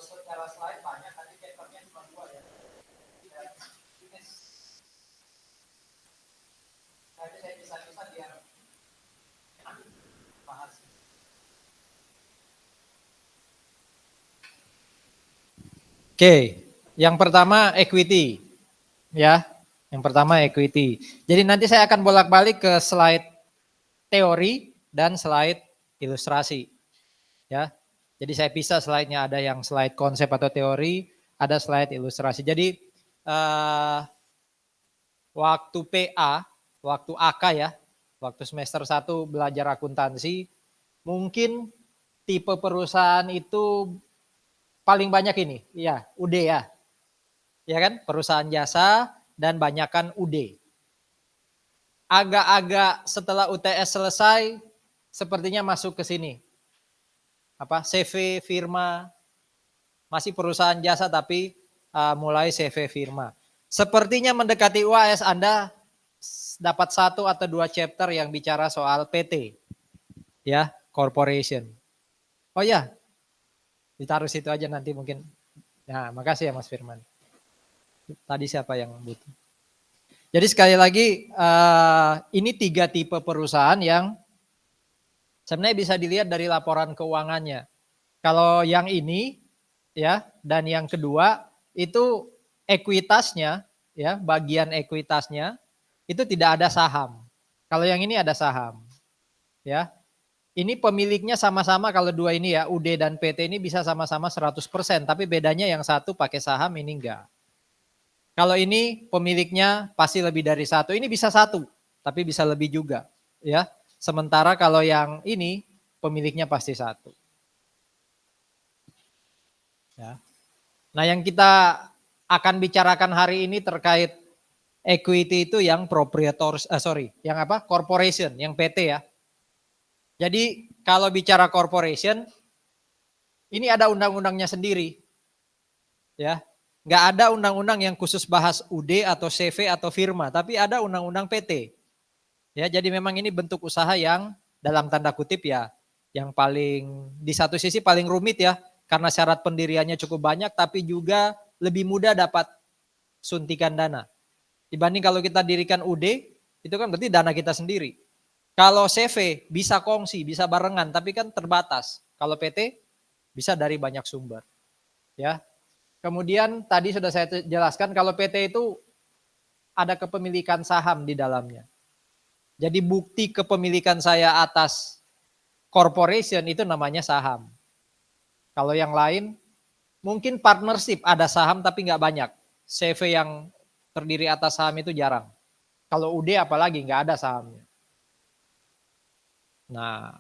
secara slide banyak, tapi chapternya cuma 2 ya. Nanti saya bisa biar bahas. Oke, yang pertama equity. Ya, yang pertama equity. Jadi nanti saya akan bolak-balik ke slide teori dan slide ilustrasi. Ya, jadi saya pisah slide-nya, ada yang slide konsep atau teori, ada slide ilustrasi. Jadi waktu PA, waktu AK ya, waktu semester 1 belajar akuntansi, mungkin tipe perusahaan itu paling banyak ini, ya UD ya. Ya kan, perusahaan jasa dan banyakkan UD. Agak-agak setelah UTS selesai, sepertinya masuk ke sini. Apa CV firma, masih perusahaan jasa tapi mulai CV firma. Sepertinya mendekati UAS Anda dapat 1 atau 2 chapter yang bicara soal PT, ya, corporation. Oh ya, ditaruh situ aja nanti mungkin. Nah, makasih ya Mas Firman. Tadi siapa yang butuh? Jadi sekali lagi ini 3 tipe perusahaan yang sebenarnya bisa dilihat dari laporan keuangannya. Kalau yang ini ya dan yang kedua itu ekuitasnya ya, bagian ekuitasnya itu tidak ada saham. Kalau yang ini ada saham. Ya. Ini pemiliknya sama-sama, kalau dua ini ya, UD dan PT ini bisa sama-sama 100%, tapi bedanya yang satu pakai saham, ini enggak. Kalau ini pemiliknya pasti lebih dari 1, ini bisa 1, tapi bisa lebih juga. Ya. Sementara kalau yang ini pemiliknya pasti 1. Ya. Nah yang kita akan bicarakan hari ini terkait equity itu yang yang apa? Corporation, yang PT ya. Jadi kalau bicara corporation, ini ada undang-undangnya sendiri. Ya, nggak ada undang-undang yang khusus bahas UD atau CV atau firma, tapi ada undang-undang PT. Ya, jadi memang ini bentuk usaha yang dalam tanda kutip ya, yang paling di satu sisi paling rumit ya, karena syarat pendiriannya cukup banyak, tapi juga lebih mudah dapat suntikan dana. Dibanding kalau kita dirikan UD, itu kan berarti dana kita sendiri. Kalau CV bisa kongsi, bisa barengan, tapi kan terbatas. Kalau PT bisa dari banyak sumber. Ya. Kemudian tadi sudah saya jelaskan kalau PT itu ada kepemilikan saham di dalamnya. Jadi bukti kepemilikan saya atas corporation itu namanya saham. Kalau yang lain mungkin partnership ada saham tapi nggak banyak. CV yang terdiri atas saham itu jarang. Kalau UD apalagi nggak ada sahamnya. Nah,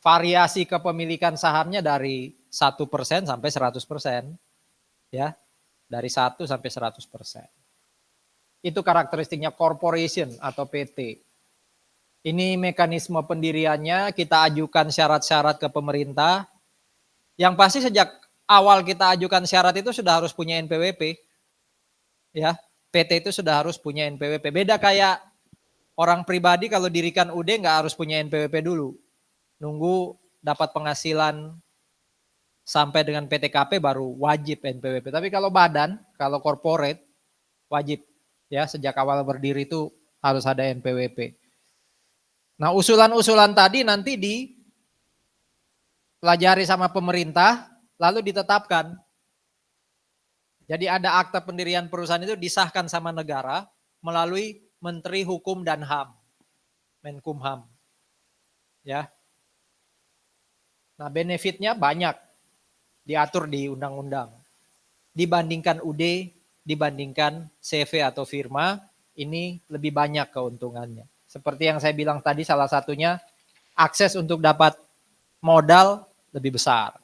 variasi kepemilikan sahamnya dari 1% sampai 100%. Ya, dari 1 sampai 100%. Itu karakteristiknya corporation atau PT. Ini mekanisme pendiriannya, kita ajukan syarat-syarat ke pemerintah. Yang pasti sejak awal kita ajukan syarat itu sudah harus punya NPWP. Ya, PT itu sudah harus punya NPWP. Beda kayak orang pribadi kalau dirikan UD nggak harus punya NPWP dulu. Nunggu dapat penghasilan sampai dengan PTKP baru wajib NPWP. Tapi kalau badan, kalau corporate wajib ya, sejak awal berdiri itu harus ada NPWP. Nah, usulan-usulan tadi nanti dipelajari sama pemerintah lalu ditetapkan. Jadi ada akta pendirian perusahaan itu disahkan sama negara melalui Menteri Hukum dan HAM, Menkumham. Ya. Nah, benefitnya banyak diatur di undang-undang. Dibandingkan UD, dibandingkan CV atau firma, ini lebih banyak keuntungannya. Seperti yang saya bilang tadi, salah satunya akses untuk dapat modal lebih besar.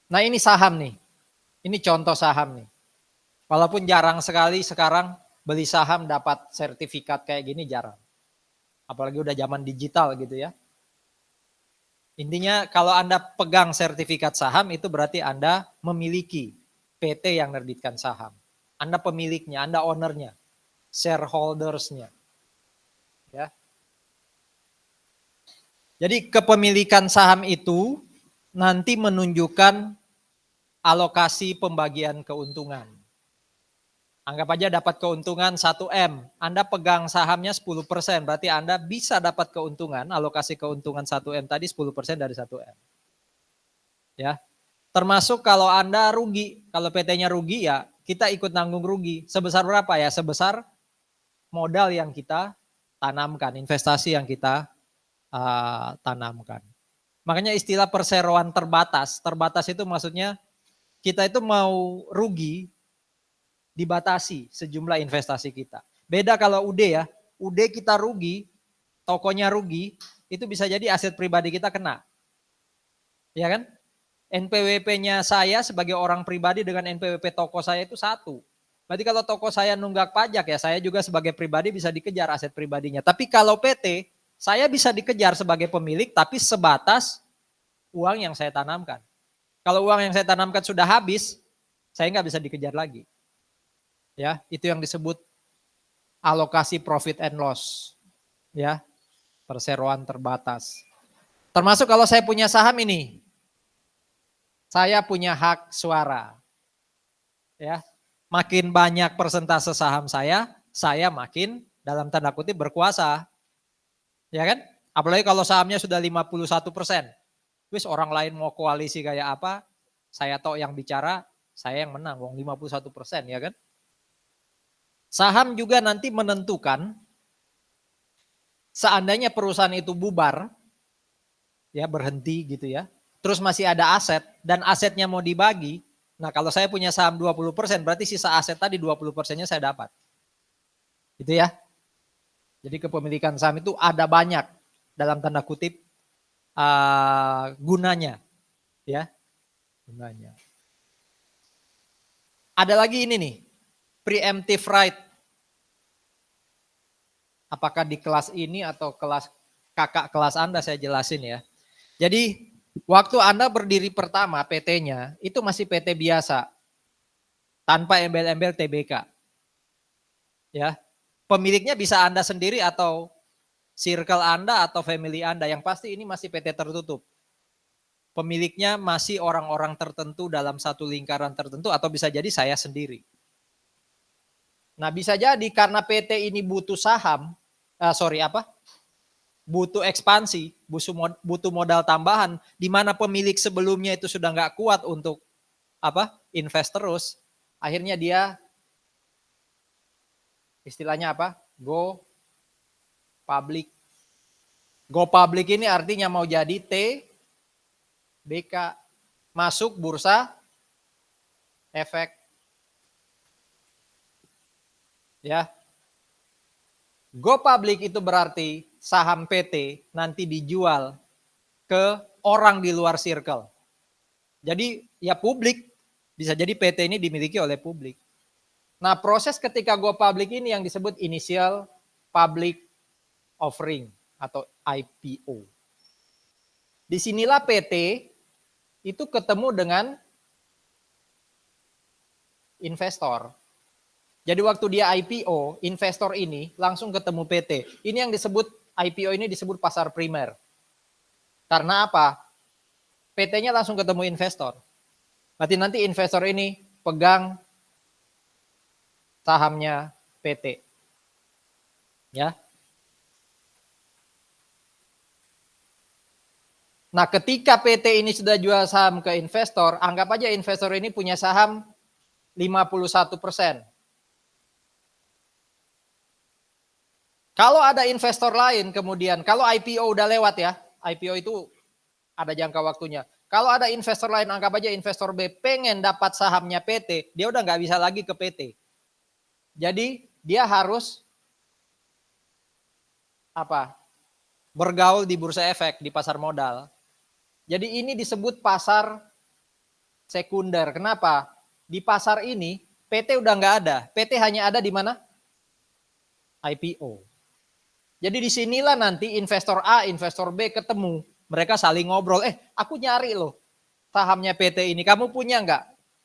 Nah ini saham nih, ini contoh saham nih. Walaupun jarang sekali sekarang beli saham dapat sertifikat kayak gini, jarang. Apalagi udah zaman digital gitu ya. Intinya kalau Anda pegang sertifikat saham itu berarti Anda memiliki PT yang menerbitkan saham. Anda pemiliknya, Anda ownernya, shareholdersnya. Ya. Jadi kepemilikan saham itu nanti menunjukkan alokasi pembagian keuntungan. Anggap aja dapat keuntungan 1M, Anda pegang sahamnya 10%, berarti Anda bisa dapat keuntungan, alokasi keuntungan 1M tadi 10% dari 1M. Ya. Termasuk kalau Anda rugi, kalau PT-nya rugi ya kita ikut nanggung rugi. Sebesar berapa ya? Sebesar modal yang kita tanamkan, investasi yang kita tanamkan. Makanya istilah perseroan terbatas, terbatas itu maksudnya kita itu mau rugi, dibatasi sejumlah investasi kita. Beda kalau UD ya, UD kita rugi, tokonya rugi, itu bisa jadi aset pribadi kita kena. Ya kan? NPWP-nya saya sebagai orang pribadi dengan NPWP toko saya itu satu. Berarti kalau toko saya nunggak pajak ya saya juga sebagai pribadi bisa dikejar aset pribadinya. Tapi kalau PT, saya bisa dikejar sebagai pemilik tapi sebatas uang yang saya tanamkan. Kalau uang yang saya tanamkan sudah habis, saya nggak bisa dikejar lagi. Ya, itu yang disebut alokasi profit and loss. Ya, perseroan terbatas. Termasuk kalau saya punya saham ini, saya punya hak suara. Ya, makin banyak persentase saham saya makin dalam tanda kutip berkuasa. Ya kan? Apalagi kalau sahamnya sudah 51%. Wis orang lain mau koalisi kayak apa, saya tahu yang bicara, saya yang menang, wong 51% ya kan? Saham juga nanti menentukan seandainya perusahaan itu bubar, ya berhenti gitu ya, terus masih ada aset dan asetnya mau dibagi, nah kalau saya punya saham 20% berarti sisa aset tadi 20%-nya saya dapat. Gitu ya. Jadi kepemilikan saham itu ada banyak dalam tanda kutip gunanya. Ya, gunanya. Ada lagi ini nih, preemptive right. Apakah di kelas ini atau kelas kakak kelas Anda saya jelasin ya. Jadi waktu Anda berdiri pertama PT-nya itu masih PT biasa. Tanpa embel-embel TBK. Ya. Pemiliknya bisa Anda sendiri atau circle Anda atau family Anda. Yang pasti ini masih PT tertutup. Pemiliknya masih orang-orang tertentu dalam satu lingkaran tertentu atau bisa jadi saya sendiri. Nah bisa jadi karena PT ini butuh saham, butuh ekspansi, butuh modal tambahan, di mana pemilik sebelumnya itu sudah nggak kuat untuk invest terus, akhirnya dia istilahnya go public. Go public ini artinya mau jadi TBK, masuk bursa efek. Ya. Go public itu berarti saham PT nanti dijual ke orang di luar circle. Jadi ya publik, bisa jadi PT ini dimiliki oleh publik. Nah proses ketika go public ini yang disebut initial public offering atau IPO. Disinilah PT itu ketemu dengan investor. Jadi waktu dia IPO, investor ini langsung ketemu PT. Ini yang disebut IPO ini disebut pasar primer. Karena apa? PT-nya langsung ketemu investor. Berarti nanti investor ini pegang sahamnya PT. Ya. Nah, ketika PT ini sudah jual saham ke investor, anggap aja investor ini punya saham 51%. Kalau ada investor lain kemudian, kalau IPO udah lewat ya, IPO itu ada jangka waktunya. Kalau ada investor lain, anggap aja investor B pengen dapat sahamnya PT, dia udah nggak bisa lagi ke PT. Jadi dia harus bergaul di bursa efek, di pasar modal. Jadi ini disebut pasar sekunder. Kenapa? Di pasar ini PT udah nggak ada. PT hanya ada di mana? IPO. Jadi disinilah nanti investor A, investor B ketemu. Mereka saling ngobrol. Aku nyari loh sahamnya PT ini. Kamu punya nggak?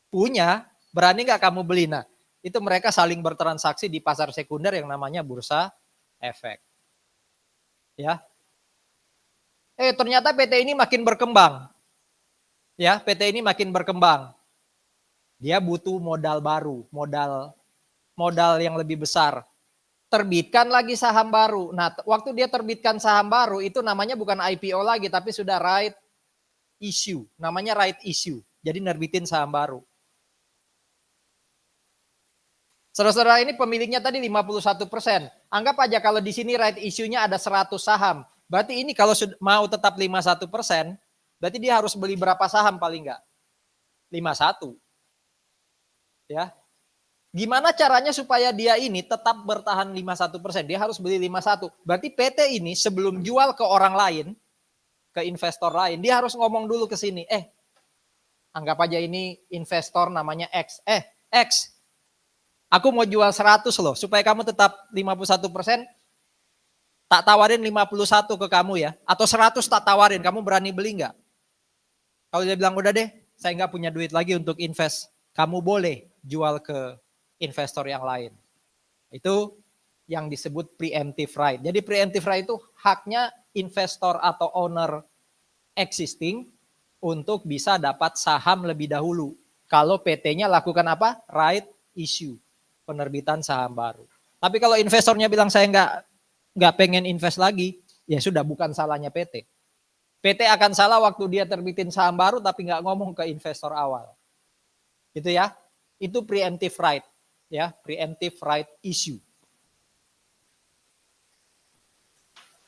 Punya. Berani nggak kamu beli? Nah, itu mereka saling bertransaksi di pasar sekunder yang namanya bursa efek. Ya. Ternyata PT ini makin berkembang. Ya, PT ini makin berkembang. Dia butuh modal baru, modal yang lebih besar. Terbitkan lagi saham baru. Nah, waktu dia terbitkan saham baru itu namanya bukan IPO lagi, tapi sudah right issue. Namanya right issue. Jadi nerbitin saham baru. Saudara-saudara, ini pemiliknya tadi 51%. Anggap aja kalau di sini right issue-nya ada 100 saham. Berarti ini kalau mau tetap 51%, berarti dia harus beli berapa saham paling enggak? 51. Ya. Gimana caranya supaya dia ini tetap bertahan 51%? Dia harus beli 51. Berarti PT ini sebelum jual ke orang lain, ke investor lain, dia harus ngomong dulu ke sini. Anggap aja ini investor namanya X. X, aku mau jual 100 loh, supaya kamu tetap 51%, tak tawarin 51 ke kamu ya. Atau 100 tak tawarin, kamu berani beli nggak? Kalau dia bilang, udah deh, saya nggak punya duit lagi untuk invest. Kamu boleh jual ke investor yang lain. Itu yang disebut preemptive right. Jadi preemptive right itu haknya investor atau owner existing untuk bisa dapat saham lebih dahulu. Kalau PT-nya lakukan apa? Right issue, penerbitan saham baru. Tapi kalau investornya bilang saya nggak pengen invest lagi, ya sudah bukan salahnya PT. PT akan salah waktu dia terbitin saham baru tapi nggak ngomong ke investor awal. Gitu ya. Itu preemptive right. Ya, preemptive right issue.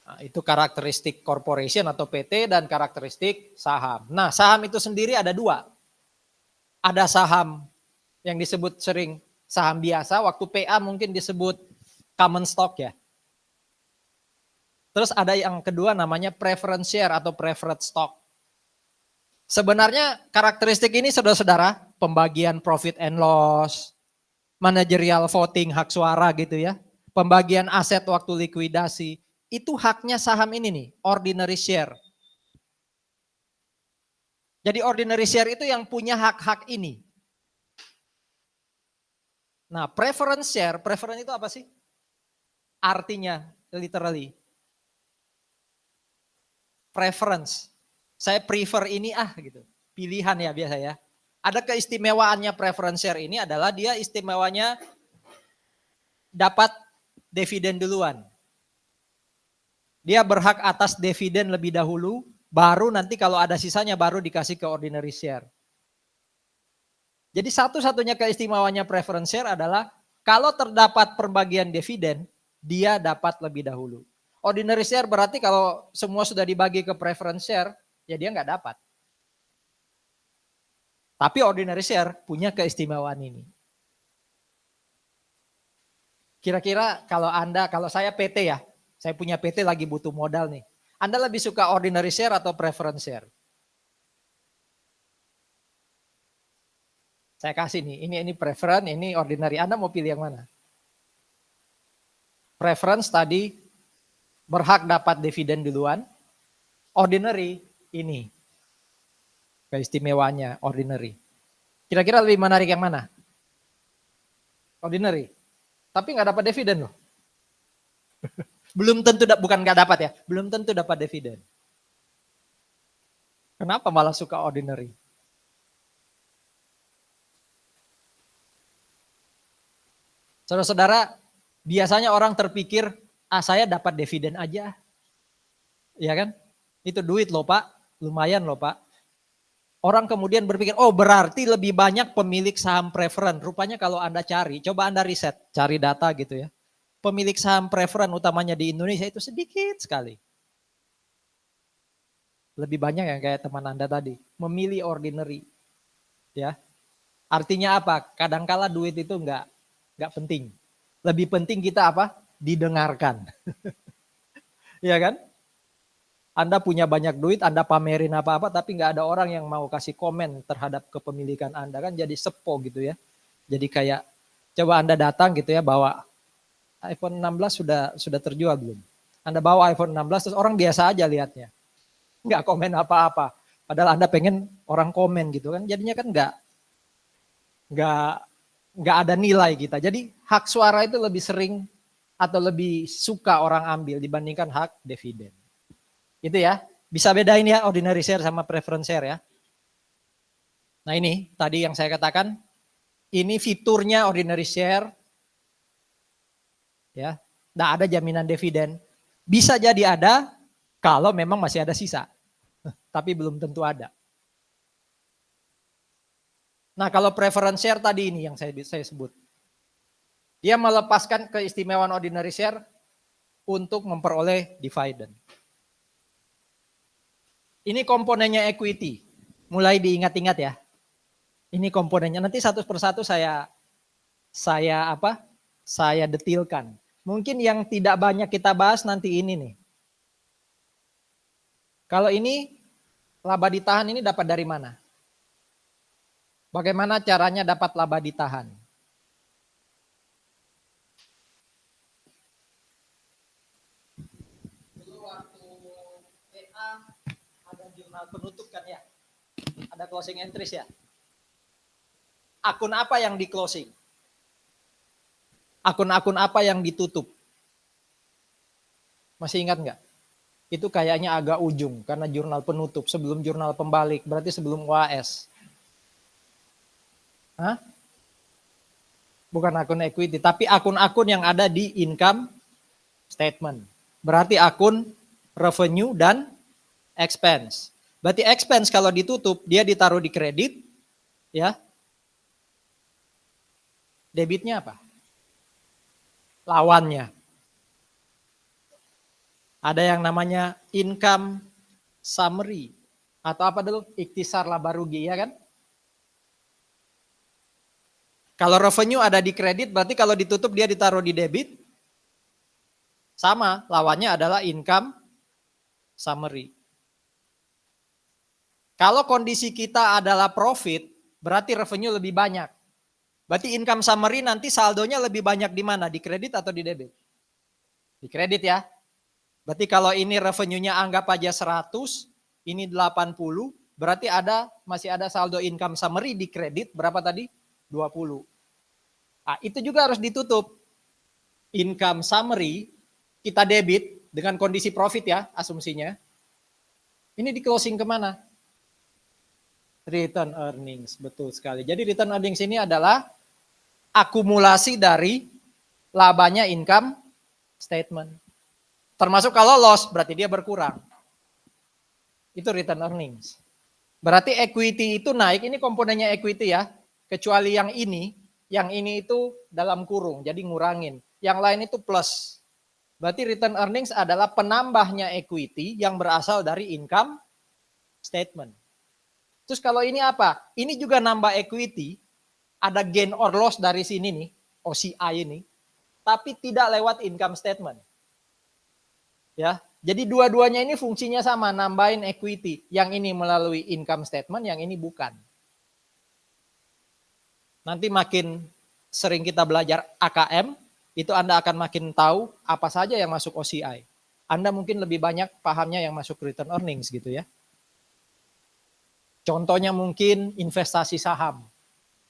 Nah, itu karakteristik corporation atau PT dan karakteristik saham. Nah, saham itu sendiri ada dua. Ada saham yang disebut sering saham biasa, waktu PA mungkin disebut common stock ya. Terus ada yang kedua namanya preference share atau preferred stock. Sebenarnya karakteristik ini saudara-saudara, pembagian profit and loss, managerial voting hak suara gitu ya, pembagian aset waktu likuidasi, itu haknya saham ini nih, ordinary share. Jadi ordinary share itu yang punya hak-hak ini. Nah, preference share, preference itu apa sih? Artinya literally. Preference. Saya prefer ini gitu. Pilihan ya biasa ya. Ada keistimewaannya preference share ini adalah dia istimewanya dapat dividen duluan. Dia berhak atas dividen lebih dahulu, baru nanti kalau ada sisanya baru dikasih ke ordinary share. Jadi satu-satunya keistimewaannya preference share adalah kalau terdapat perbagian dividen, dia dapat lebih dahulu. Ordinary share berarti kalau semua sudah dibagi ke preference share, ya dia nggak dapat. Tapi ordinary share punya keistimewaan ini. Kira-kira kalau saya PT ya, saya punya PT lagi butuh modal nih. Anda lebih suka ordinary share atau preference share? Saya kasih nih, ini preference, ini ordinary. Anda mau pilih yang mana? Preference tadi berhak dapat dividen duluan. Ordinary ini keistimewanya ordinary. Kira-kira lebih menarik yang mana? Ordinary. Tapi nggak dapat dividen loh. Belum tentu, bukan nggak dapat ya, belum tentu dapat dividen. Kenapa malah suka ordinary? Saudara-saudara, biasanya orang terpikir, saya dapat dividen aja. Ya kan? Itu duit loh Pak, lumayan loh Pak. Orang kemudian berpikir, oh berarti lebih banyak pemilik saham preferen. Rupanya kalau Anda cari, coba Anda riset, cari data gitu ya. Pemilik saham preferen utamanya di Indonesia itu sedikit sekali. Lebih banyak yang kayak teman Anda tadi, memilih ordinary. Ya. Artinya apa? Kadangkala duit itu enggak penting. Lebih penting kita apa? Didengarkan. Iya kan? Anda punya banyak duit, Anda pamerin apa-apa, tapi nggak ada orang yang mau kasih komen terhadap kepemilikan Anda, kan jadi sepo gitu ya. Jadi kayak, coba Anda datang gitu ya, bawa iPhone 16 sudah terjual belum? Anda bawa iPhone 16, terus orang biasa aja lihatnya. Nggak komen apa-apa. Padahal Anda pengen orang komen gitu kan, jadinya kan nggak ada nilai kita. Jadi hak suara itu lebih sering atau lebih suka orang ambil dibandingkan hak dividen. Itu ya, bisa bedain ya ordinary share sama preference share ya. Nah ini tadi yang saya katakan, ini fiturnya ordinary share, ya, nggak ada jaminan dividen. Bisa jadi ada kalau memang masih ada sisa, tapi belum tentu ada. Nah kalau preference share tadi ini yang saya sebut, dia melepaskan keistimewaan ordinary share untuk memperoleh dividen. Ini komponennya equity, mulai diingat-ingat ya. Ini komponennya, nanti satu persatu saya detilkan. Mungkin yang tidak banyak kita bahas nanti ini nih. Kalau ini laba ditahan ini dapat dari mana? Bagaimana caranya dapat laba ditahan? Dulu waktu PA ada jurnal penutup kan ya? Ada closing entries ya? Akun apa yang di closing? Akun-akun apa yang ditutup? Masih ingat nggak? Itu kayaknya agak ujung karena jurnal penutup sebelum jurnal pembalik, berarti sebelum UAS. Hah? Bukan akun equity, tapi akun-akun yang ada di income statement. Berarti akun revenue dan expense. Berarti expense kalau ditutup, dia ditaruh di kredit, ya. Debitnya apa? Lawannya. Ada yang namanya income summary. Atau apa dulu? Ikhtisar laba rugi, ya kan? Kalau revenue ada di kredit, berarti kalau ditutup dia ditaruh di debit. Sama, lawannya adalah income summary. Kalau kondisi kita adalah profit, berarti revenue lebih banyak. Berarti income summary nanti saldonya lebih banyak di mana? Di kredit atau di debit? Di kredit ya. Berarti kalau ini revenue-nya anggap aja 100, ini 80, berarti masih ada saldo income summary di kredit berapa tadi? 20. Nah, itu juga harus ditutup. Income summary kita debit dengan kondisi profit ya asumsinya. Ini di closing kemana? Return earnings, betul sekali. Jadi return earnings ini adalah akumulasi dari labanya income statement. Termasuk kalau loss berarti dia berkurang. Itu return earnings. Berarti equity itu naik, ini komponennya equity ya. Kecuali yang ini itu dalam kurung, jadi ngurangin. Yang lain itu plus. Berarti return earnings adalah penambahnya equity yang berasal dari income statement. Terus kalau ini apa? Ini juga nambah equity, ada gain or loss dari sini nih, OCI ini, tapi tidak lewat income statement. Ya, jadi dua-duanya ini fungsinya sama, nambahin equity. Yang ini melalui income statement, yang ini bukan. Nanti makin sering kita belajar AKM, itu Anda akan makin tahu apa saja yang masuk OCI. Anda mungkin lebih banyak pahamnya yang masuk return earnings gitu ya. Contohnya mungkin investasi saham.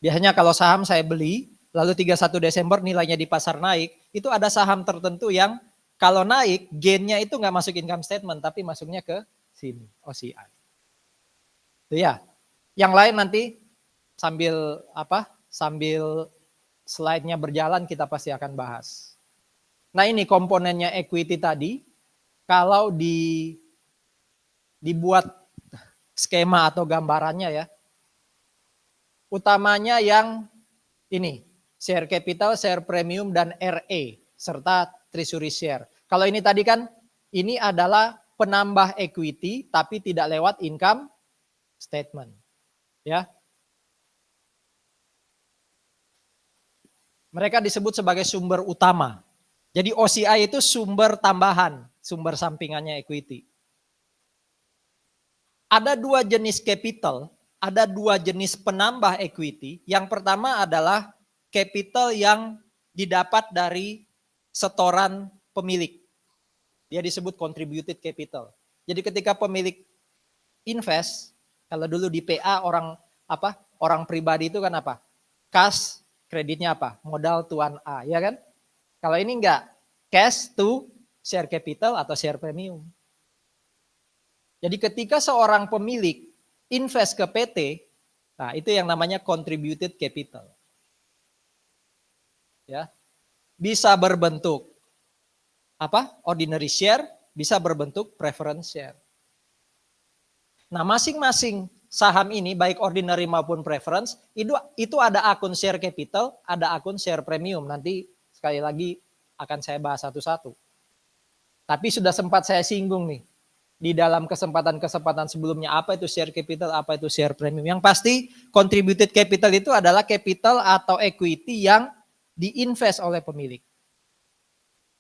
Biasanya kalau saham saya beli, lalu 31 Desember nilainya di pasar naik, itu ada saham tertentu yang kalau naik, gainnya itu nggak masuk income statement, tapi masuknya ke sini, OCI. Itu ya. Yang lain nanti sambil slide-nya berjalan kita pasti akan bahas. Nah ini komponennya equity tadi, kalau dibuat skema atau gambarannya ya, utamanya yang ini, share capital, share premium, dan RE, serta treasury share. Kalau ini tadi kan, ini adalah penambah equity, tapi tidak lewat income statement. Ya. Mereka disebut sebagai sumber utama. Jadi OCI itu sumber tambahan, sumber sampingannya equity. Ada dua jenis capital, ada dua jenis penambah equity. Yang pertama adalah capital yang didapat dari setoran pemilik. Dia disebut contributed capital. Jadi ketika pemilik invest, kalau dulu di PA orang pribadi itu kan apa? Kas, kreditnya apa? Modal tuan A, ya kan? Kalau ini enggak, cash to share capital atau share premium. Jadi ketika seorang pemilik invest ke PT, Nah, itu yang namanya contributed capital. Ya. Bisa berbentuk ordinary share, bisa berbentuk preference share. Nah, masing-masing saham ini baik ordinary maupun preference itu ada akun share capital, ada akun share premium. Nanti sekali lagi akan saya bahas satu-satu. Tapi sudah sempat saya singgung nih di dalam kesempatan-kesempatan sebelumnya, apa itu share capital, apa itu share premium. Yang pasti contributed capital itu adalah capital atau equity yang diinvest oleh pemilik.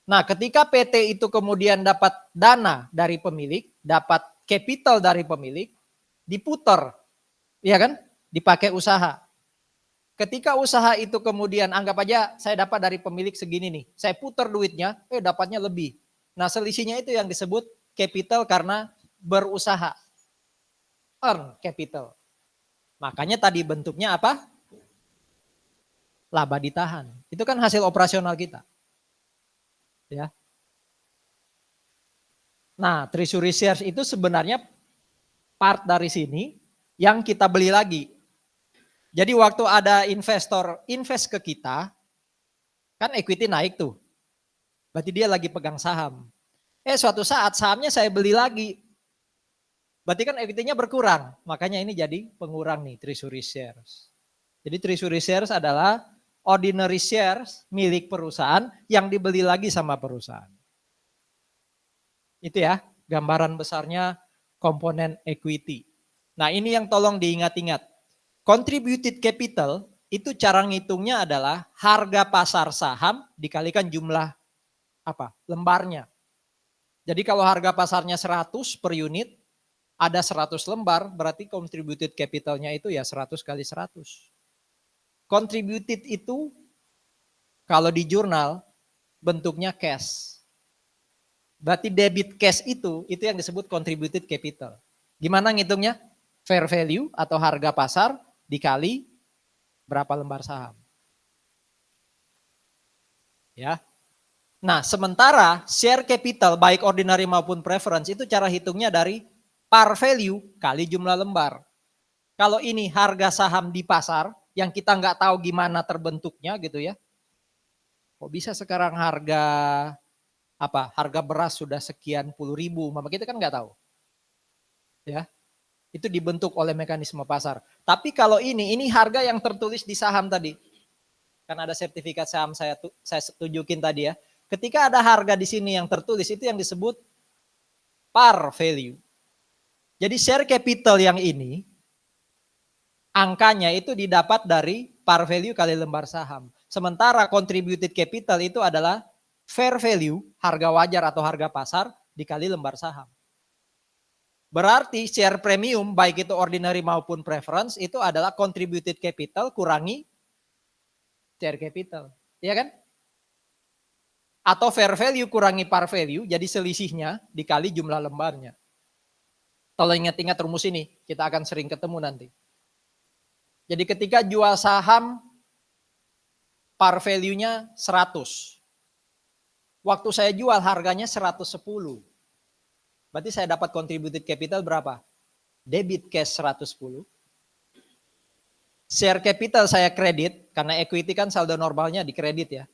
Nah, ketika PT itu kemudian dapat dana dari pemilik, dapat capital dari pemilik, diputar, ya kan? Dipakai usaha. Ketika usaha itu kemudian anggap aja saya dapat dari pemilik segini nih, saya putar duitnya, dapatnya lebih. Nah, selisihnya itu yang disebut capital karena berusaha. Earn capital. Makanya tadi bentuknya apa? Laba ditahan. Itu kan hasil operasional kita. Ya. Nah, treasury shares itu sebenarnya part dari sini yang kita beli lagi. Jadi waktu ada investor invest ke kita, kan equity naik tuh. Berarti dia lagi pegang saham. Suatu saat sahamnya saya beli lagi. Berarti kan equity-nya berkurang. Makanya ini jadi pengurang nih treasury shares. Jadi treasury shares adalah ordinary shares milik perusahaan yang dibeli lagi sama perusahaan. Itu ya gambaran besarnya komponen equity. Nah, ini yang tolong diingat-ingat. Contributed capital itu cara ngitungnya adalah harga pasar saham dikalikan jumlah lembarnya. Jadi kalau harga pasarnya 100 per unit, ada 100 lembar, berarti contributed capitalnya itu ya 100 kali 100. Contributed itu kalau di jurnal bentuknya cash. Berarti debit cash itu yang disebut contributed capital. Gimana ngitungnya? Fair value atau harga pasar dikali berapa lembar saham. Ya. Nah, sementara share capital baik ordinary maupun preference itu cara hitungnya dari par value kali jumlah lembar. Kalau ini harga saham di pasar yang kita nggak tahu gimana terbentuknya gitu ya. Kok bisa sekarang harga beras sudah sekian puluh ribu, kita kan nggak tahu. Ya. Itu dibentuk oleh mekanisme pasar. Tapi kalau ini harga yang tertulis di saham tadi. Kan ada sertifikat saham saya tunjukin tadi ya. Ketika ada harga di sini yang tertulis itu yang disebut par value. Jadi share capital yang ini angkanya itu didapat dari par value kali lembar saham. Sementara contributed capital itu adalah fair value, harga wajar atau harga pasar dikali lembar saham. Berarti share premium baik itu ordinary maupun preference itu adalah contributed capital kurangi share capital. Iya kan? Atau fair value kurangi par value jadi selisihnya dikali jumlah lembarnya. Kalau ingat-ingat rumus ini kita akan sering ketemu nanti. Jadi ketika jual saham par value-nya 100. Waktu saya jual harganya 110. Berarti saya dapat contributed capital berapa? Debit cash 110. Share capital saya kredit, karena equity kan saldo normalnya di kredit ya.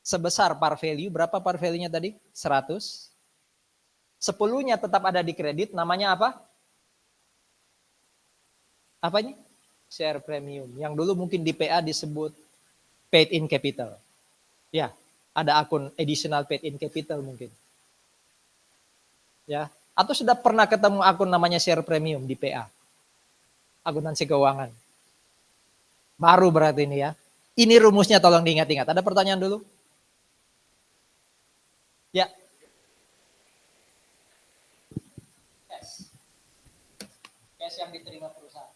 Sebesar par value, berapa par value-nya tadi? 100. 10-nya tetap ada di kredit, namanya apa? Apanya? Share premium. Yang dulu mungkin di PA disebut paid in capital. Ya, ada akun additional paid in capital mungkin. Ya, atau sudah pernah ketemu akun namanya share premium di PA? Akuntansi keuangan. Baru berarti ini ya. Ini rumusnya tolong diingat-ingat. Ada pertanyaan dulu? Ya. Cash yang diterima perusahaan.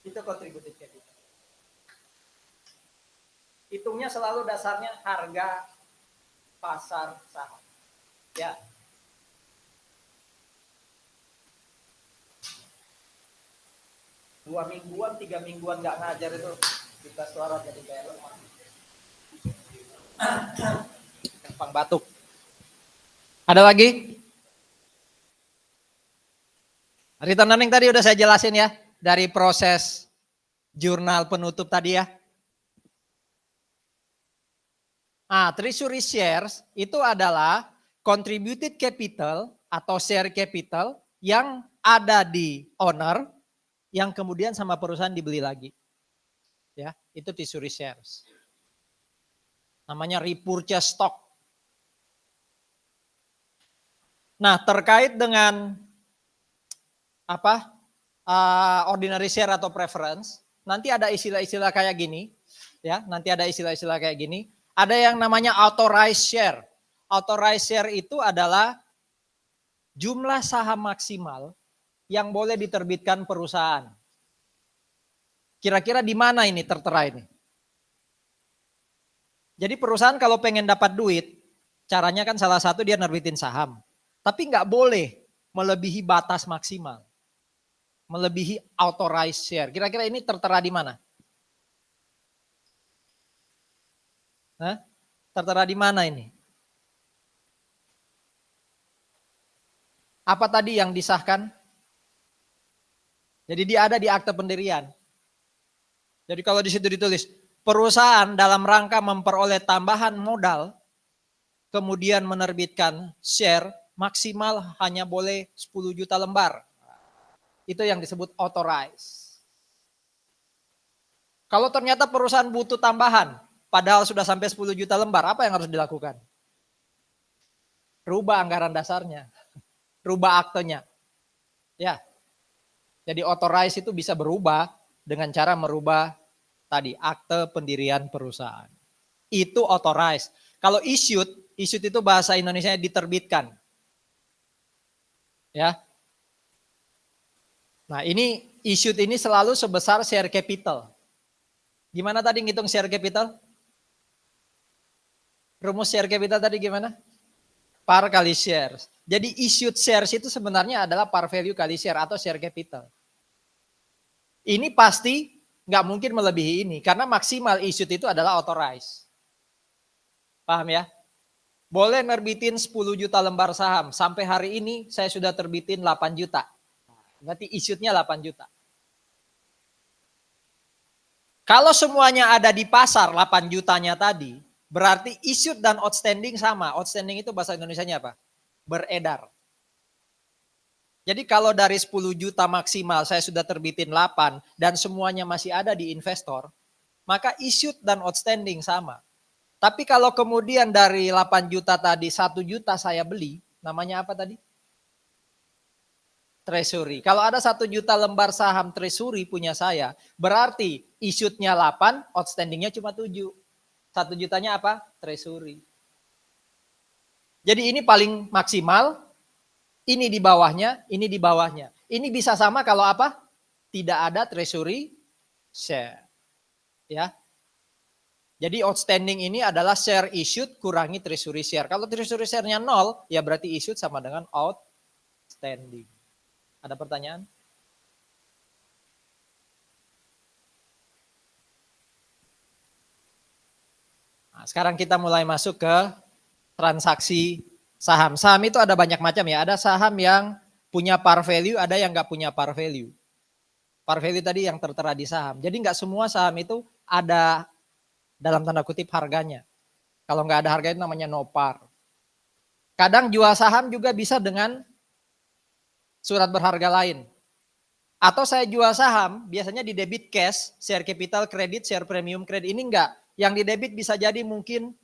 Itu contributed capital. Hitungnya selalu dasarnya harga pasar saham. Ya. Dua mingguan, 3 mingguan nggak ngajar itu kita suara jadi kayak lemah. Gampang batuk. Ada lagi? Return earning tadi udah saya jelasin ya, dari proses jurnal penutup tadi ya. Treasury shares itu adalah contributed capital atau share capital yang ada di owner yang kemudian sama perusahaan dibeli lagi. Ya, itu treasury shares. Namanya repurchase stock. Nah, terkait dengan ordinary share atau preference, nanti ada istilah-istilah kayak gini, ya. Nanti ada istilah-istilah kayak gini. Ada yang namanya authorized share. Authorized share itu adalah jumlah saham maksimal yang boleh diterbitkan perusahaan. Kira-kira di mana ini tertera ini? Jadi perusahaan kalau pengen dapat duit, caranya kan salah satu dia nerbitin saham. Tapi nggak boleh melebihi batas maksimal. Melebihi authorized share. Kira-kira ini tertera di mana? Tertera di mana ini? Apa tadi yang disahkan? Jadi dia ada di akte pendirian. Jadi kalau di situ ditulis, perusahaan dalam rangka memperoleh tambahan modal, kemudian menerbitkan share, maksimal hanya boleh 10 juta lembar. Itu yang disebut authorized. Kalau ternyata perusahaan butuh tambahan, padahal sudah sampai 10 juta lembar, apa yang harus dilakukan? Rubah anggaran dasarnya, rubah aktenya. Ya. Jadi authorized itu bisa berubah dengan cara merubah tadi akte pendirian perusahaan. Itu authorized. Kalau issued itu bahasa Indonesia diterbitkan. Ya. Nah, ini issued ini selalu sebesar share capital. Gimana tadi ngitung share capital? Rumus share capital tadi gimana? Par kali shares. Jadi issued shares itu sebenarnya adalah par value kali share atau share capital. Ini pasti nggak mungkin melebihi ini karena maksimal issued itu adalah authorized. Paham ya? Boleh nerbitin 10 juta lembar saham. Sampai hari ini saya sudah terbitin 8 juta. Berarti issued-nya 8 juta. Kalau semuanya ada di pasar 8 jutanya tadi, berarti issued dan outstanding sama. Outstanding itu bahasa Indonesianya apa? Beredar. Jadi kalau dari 10 juta maksimal saya sudah terbitin 8 dan semuanya masih ada di investor, maka issued dan outstanding sama. Tapi kalau kemudian dari 8 juta tadi 1 juta saya beli, namanya apa tadi? Treasury. Kalau ada 1 juta lembar saham treasury punya saya, berarti issued-nya 8, outstanding-nya cuma 7. 1 jutanya apa? Treasury. Jadi ini paling maksimal, ini di bawahnya, ini di bawahnya. Ini bisa sama kalau apa? Tidak ada treasury share. Ya. Jadi outstanding ini adalah share issued kurangi treasury share. Kalau treasury share-nya 0, ya berarti issued sama dengan outstanding. Ada pertanyaan? Nah, sekarang kita mulai masuk ke transaksi saham. Saham itu ada banyak macam ya. Ada saham yang punya par value, ada yang nggak punya par value. Par value tadi yang tertera di saham. Jadi nggak semua saham itu ada dalam tanda kutip harganya. Kalau nggak ada harga itu namanya no par. Kadang jual saham juga bisa dengan surat berharga lain. Atau saya jual saham, biasanya di debit cash, share capital kredit, share premium kredit. Ini enggak. Yang di debit bisa jadi mungkin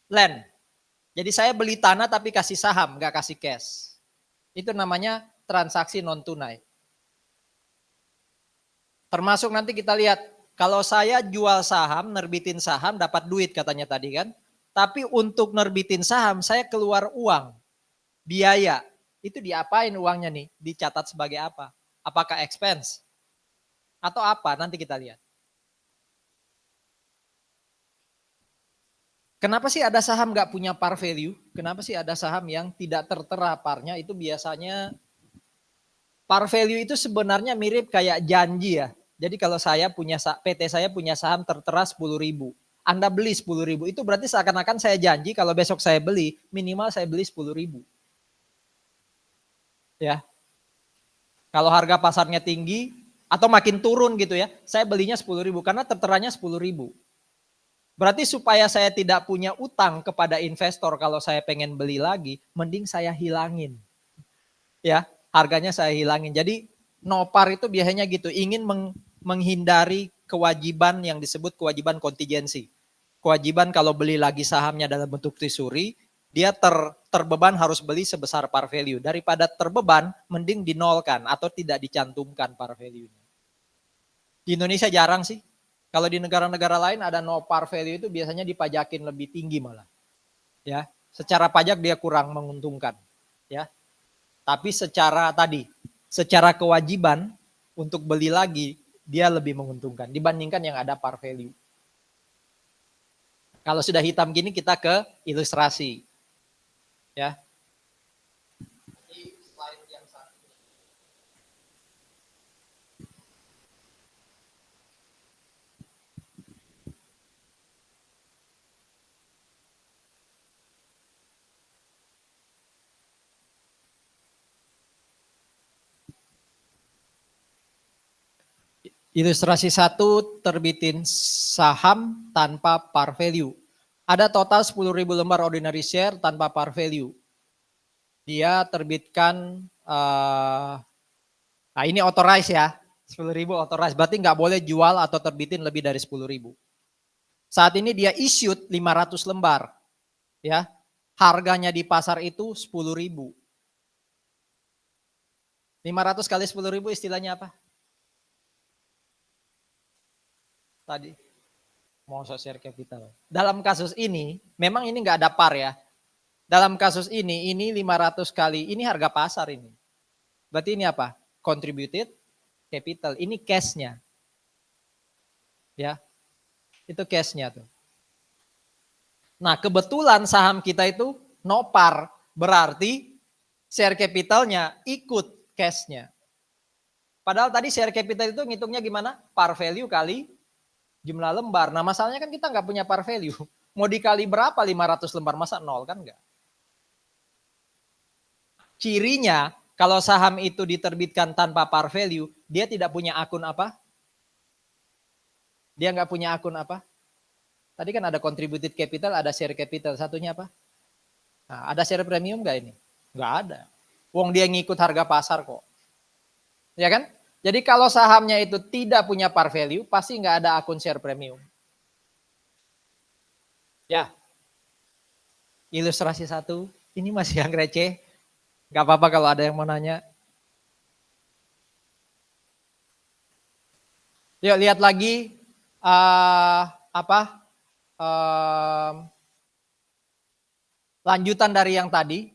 land. Jadi saya beli tanah tapi kasih saham, enggak kasih cash. Itu namanya transaksi non tunai. Termasuk nanti kita lihat, kalau saya jual saham, nerbitin saham, dapat duit katanya tadi kan. Tapi untuk nerbitin saham, saya keluar uang, biaya. Itu diapain uangnya nih? Dicatat sebagai apa? Apakah expense? Atau apa? Nanti kita lihat. Kenapa sih ada saham nggak punya par value? Kenapa sih ada saham yang tidak tertera parnya? Itu biasanya par value itu sebenarnya mirip kayak janji ya. Jadi kalau saya punya PT saya punya saham tertera 10.000. Anda beli 10.000, itu berarti seakan-akan saya janji kalau besok saya beli, minimal saya beli 10.000. Ya. Kalau harga pasarnya tinggi atau makin turun gitu ya, saya belinya 10.000 karena terteranya 10.000. Berarti supaya saya tidak punya utang kepada investor kalau saya pengen beli lagi, mending saya hilangin. Ya, harganya saya hilangin. Jadi nopar itu biasanya gitu, ingin menghindari kewajiban yang disebut kewajiban kontingensi. Kewajiban kalau beli lagi sahamnya dalam bentuk treasury, dia terbeban harus beli sebesar par value. Daripada terbeban, mending dinolkan atau tidak dicantumkan par value-nya. Di Indonesia jarang sih. Kalau di negara-negara lain ada no par value itu biasanya dipajakin lebih tinggi malah. Ya, secara pajak dia kurang menguntungkan. Ya, tapi secara kewajiban untuk beli lagi dia lebih menguntungkan dibandingkan yang ada par value. Kalau sudah hitam gini kita ke ilustrasi. Ya. Ilustrasi 1 terbitin saham tanpa par value. Ada total 10.000 lembar ordinary share tanpa par value. Dia terbitkan, nah ini authorize ya, 10.000 authorize. Berarti nggak boleh jual atau terbitin lebih dari 10.000. Saat ini dia issued 500 lembar. Ya, harganya di pasar itu 10.000. 500 kali 10.000 istilahnya apa? Tadi mau share capital. Dalam kasus ini, memang ini nggak ada par ya. Dalam kasus ini 500 kali, ini harga pasar ini. Berarti ini apa? Contributed capital. Ini cash-nya. Ya, itu cash-nya tuh. Nah kebetulan saham kita itu no par. Berarti share capitalnya ikut cash-nya. Padahal tadi share capital itu ngitungnya gimana? Par value kali jumlah lembar. Nah masalahnya kan kita nggak punya par value. Mau dikali berapa 500 lembar? Masa nol kan enggak? Cirinya kalau saham itu diterbitkan tanpa par value, dia tidak punya akun apa? Dia nggak punya akun apa? Tadi kan ada contributed capital, ada share capital. Satunya apa? Nah, ada share premium nggak ini? Nggak ada. Wong dia ngikut harga pasar kok. Ya kan? Jadi kalau sahamnya itu tidak punya par value, pasti nggak ada akun share premium. Ya. Ilustrasi 1, ini masih yang receh. Nggak apa-apa kalau ada yang mau nanya. Yuk lihat lagi lanjutan dari yang tadi.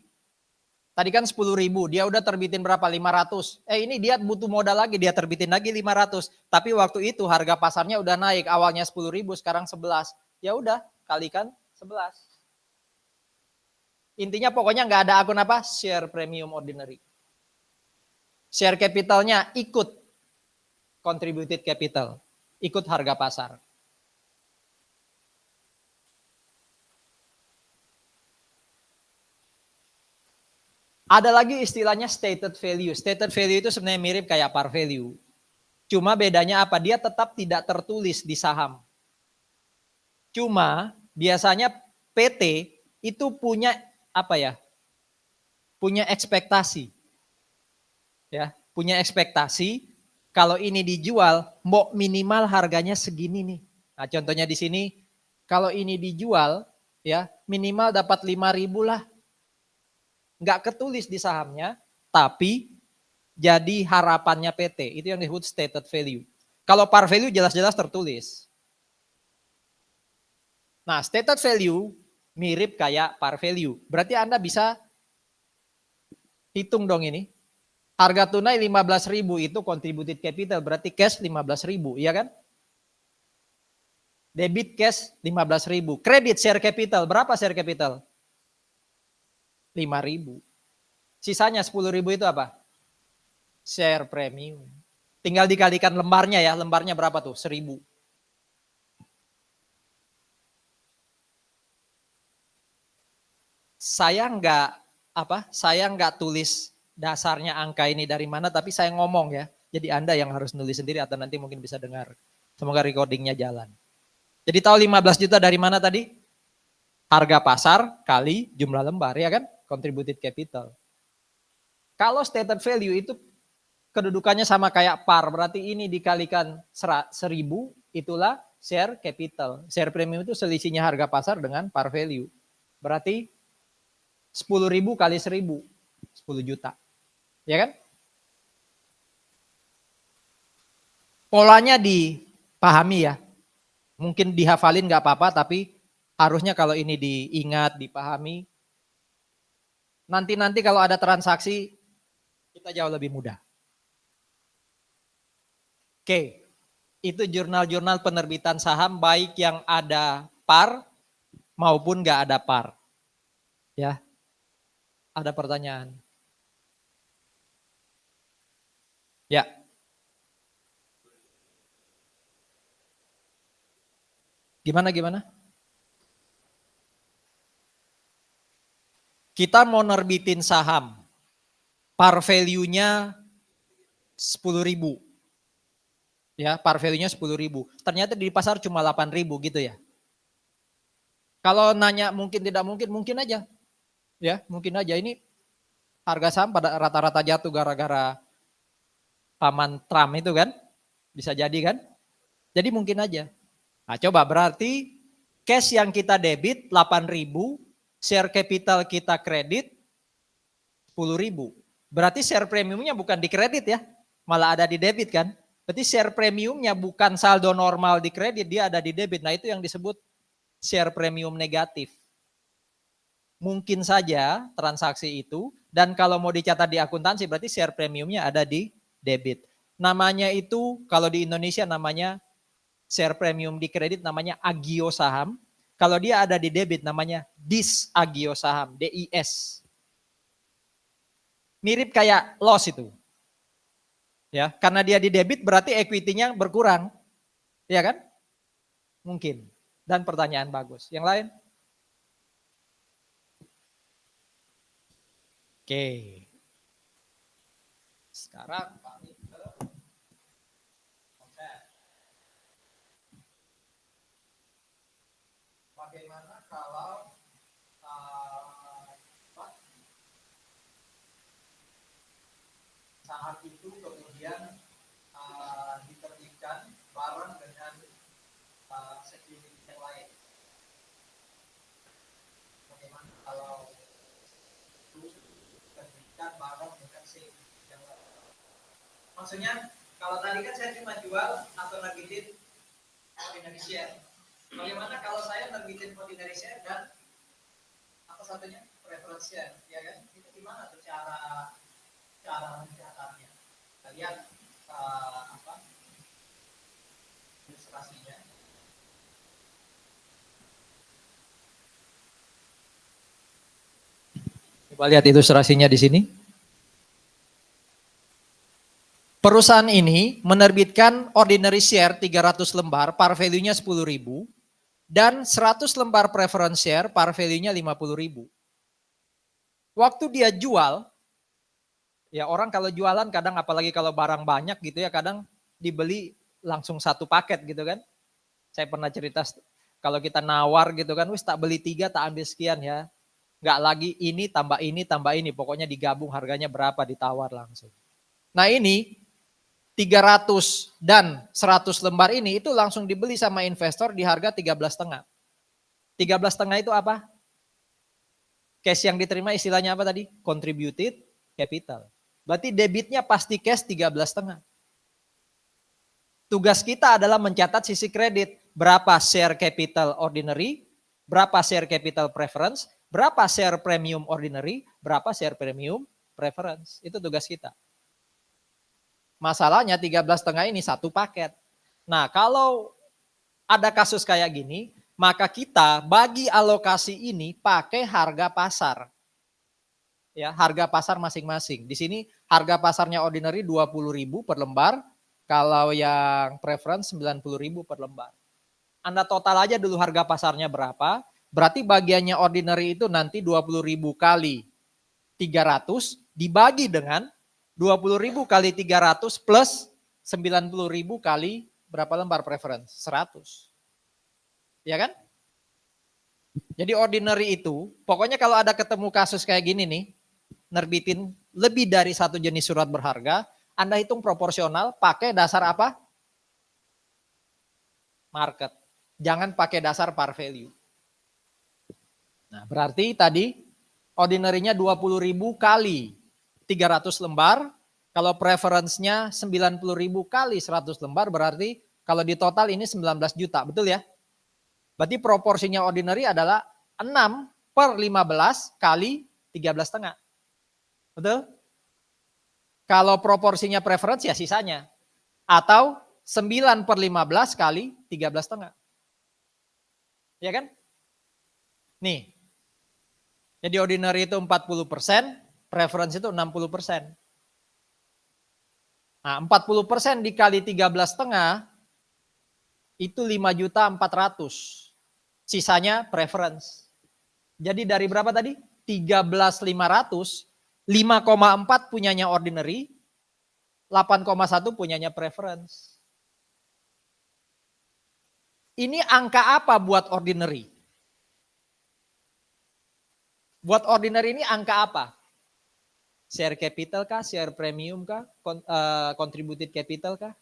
Tadi kan 10.000, dia udah terbitin berapa? 500. Ini dia butuh modal lagi, dia terbitin lagi 500. Tapi waktu itu harga pasarnya udah naik, awalnya 10.000, sekarang 11. Ya udah, kalikan 11. Intinya pokoknya nggak ada akun apa? Share premium ordinary. Share capitalnya ikut contributed capital, ikut harga pasar. Ada lagi istilahnya stated value. Stated value itu sebenarnya mirip kayak par value. Cuma bedanya apa? Dia tetap tidak tertulis di saham. Cuma biasanya PT itu punya apa ya? Punya ekspektasi. Ya, punya ekspektasi kalau ini dijual, mau minimal harganya segini nih. Nah, contohnya di sini kalau ini dijual ya, minimal dapat 5.000 lah. Nggak ketulis di sahamnya, tapi jadi harapannya PT. Itu yang disebut stated value. Kalau par value jelas-jelas tertulis. Nah, stated value mirip kayak par value. Berarti Anda bisa hitung dong ini. Harga tunai 15.000 itu contributed capital, berarti cash 15.000, iya kan? Debit cash 15.000. Kredit share capital, berapa share capital? 5.000. Sisanya 10.000 itu apa? Share premium. Tinggal dikalikan lembarnya ya, lembarnya berapa tuh? 1.000. Saya nggak tulis dasarnya angka ini dari mana, tapi saya ngomong ya. Jadi Anda yang harus nulis sendiri atau nanti mungkin bisa dengar. Semoga recordingnya jalan. Jadi tahu 15 juta dari mana tadi? Harga pasar kali jumlah lembar, ya kan? Contributed capital. Kalau stated value itu kedudukannya sama kayak par, berarti ini dikalikan 1000, itulah share capital. Share premium itu selisihnya harga pasar dengan par value. Berarti 10.000 kali 1000, 10 juta. Ya kan? Polanya dipahami ya. Mungkin dihafalin nggak apa-apa, tapi harusnya kalau ini diingat, dipahami. Nanti kalau ada transaksi, kita jauh lebih mudah. Oke, itu jurnal-jurnal penerbitan saham baik yang ada par maupun nggak ada par. Ya, ada pertanyaan? Ya. Gimana? Kita mau nerbitin saham, par value-nya 10.000. Ya, par value-nya 10.000. Ternyata di pasar cuma 8.000 gitu ya. Kalau nanya mungkin tidak mungkin, mungkin aja. Ya, mungkin aja ini harga saham pada rata-rata jatuh gara-gara paman Trump itu kan. Bisa jadi kan? Jadi mungkin aja. Nah, coba berarti cash yang kita debit 8.000, share capital kita kredit 10.000. Berarti share premiumnya bukan di kredit ya, malah ada di debit kan. Berarti share premiumnya bukan saldo normal di kredit, dia ada di debit. Nah itu yang disebut share premium negatif. Mungkin saja transaksi itu, dan kalau mau dicatat di akuntansi berarti share premiumnya ada di debit. Namanya itu kalau di Indonesia namanya share premium di kredit namanya agio saham. Kalau dia ada di debit namanya disagio saham, DIS. Mirip kayak loss itu. Ya, karena dia di debit berarti equity-nya berkurang. Ya kan? Mungkin. Dan pertanyaan bagus. Yang lain? Oke. Sekarang kami ke konsep. Bagaimana kalau saham itu kemudian diterbitkan bareng dengan security yang lain? Bagaimana kalau itu diterbitkan bareng dengan security yang lain? Maksudnya kalau tadi kan saya cuma jual atau nerbitin ordinary share. Bagaimana kalau saya nerbitin ordinary share dan apa satunya preference share, ya kan? Itu gimana tuh cara mencatatnya? Kita lihat ilustrasinya. Coba lihat ilustrasinya di sini. Perusahaan ini menerbitkan ordinary share 300 lembar, par value-nya 10.000, dan 100 lembar preference share, par value-nya 50.000. Waktu dia jual, ya orang kalau jualan kadang apalagi kalau barang banyak gitu ya, kadang dibeli langsung satu paket gitu kan. Saya pernah cerita kalau kita nawar gitu kan, wis tak beli 3 tak ambil sekian ya. Nggak lagi ini tambah ini, pokoknya digabung harganya berapa ditawar langsung. Nah ini 300 dan 100 lembar ini itu langsung dibeli sama investor di harga 13,5. 13,5 itu apa? Cash yang diterima istilahnya apa tadi? Contributed capital. Berarti debitnya pasti cash 13,5. Tugas kita adalah mencatat sisi kredit. Berapa share capital ordinary, berapa share capital preference, berapa share premium ordinary, berapa share premium preference. Itu tugas kita. Masalahnya 13,5 ini satu paket. Nah kalau ada kasus kayak gini, maka kita bagi alokasi ini pakai harga pasar. Ya, harga pasar masing-masing. Di sini harga pasarnya ordinary 20.000 per lembar, kalau yang preference 90.000 per lembar. Anda total aja dulu harga pasarnya berapa, berarti bagiannya ordinary itu nanti 20.000 kali 300 dibagi dengan 20.000 kali 300 plus 90.000 kali berapa lembar preference? 100. Ya kan? Jadi ordinary itu, pokoknya kalau ada ketemu kasus kayak gini nih, nerbitin lebih dari satu jenis surat berharga, Anda hitung proporsional pakai dasar apa? Market. Jangan pakai dasar par value. Nah, berarti tadi ordinary-nya 20.000 kali 300 lembar, kalau preference-nya 90.000 kali 100 lembar, berarti kalau di total ini 19 juta, betul ya? Berarti proporsinya ordinary adalah 6/15 kali 13,5. Betul? Kalau proporsinya preference ya sisanya. Atau 9/15 kali 13,5. Ya kan? Nih. Jadi ordinary itu 40%, preference itu 60%. Nah, 40% dikali 13,5 itu 5.400.000. Sisanya preference. Jadi dari berapa tadi? 13.500, 5,4 punyanya ordinary, 8,1 punyanya preference. Ini angka apa buat ordinary? Buat ordinary ini angka apa? Share capital kah? Share premium kah? Contributed capital kah?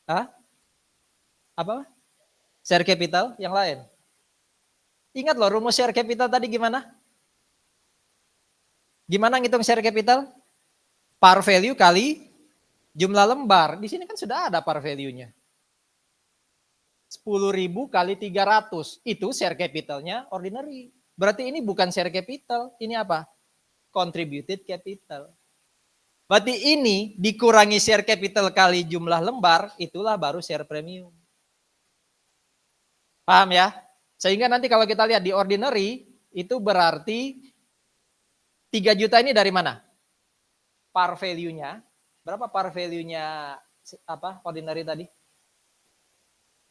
Hah? Apa? Share capital yang lain? Ingat loh rumus share capital tadi gimana? Gimana ngitung share capital? Par value kali jumlah lembar. Di sini kan sudah ada par value-nya. 10.000 kali 300. Itu share capitalnya ordinary. Berarti ini bukan share capital. Ini apa? Contributed capital. Berarti ini dikurangi share capital kali jumlah lembar. Itulah baru share premium. Paham ya? Sehingga nanti kalau kita lihat di ordinary. Itu berarti 3 juta ini dari mana? Par value-nya. Berapa par value-nya apa ordinary tadi?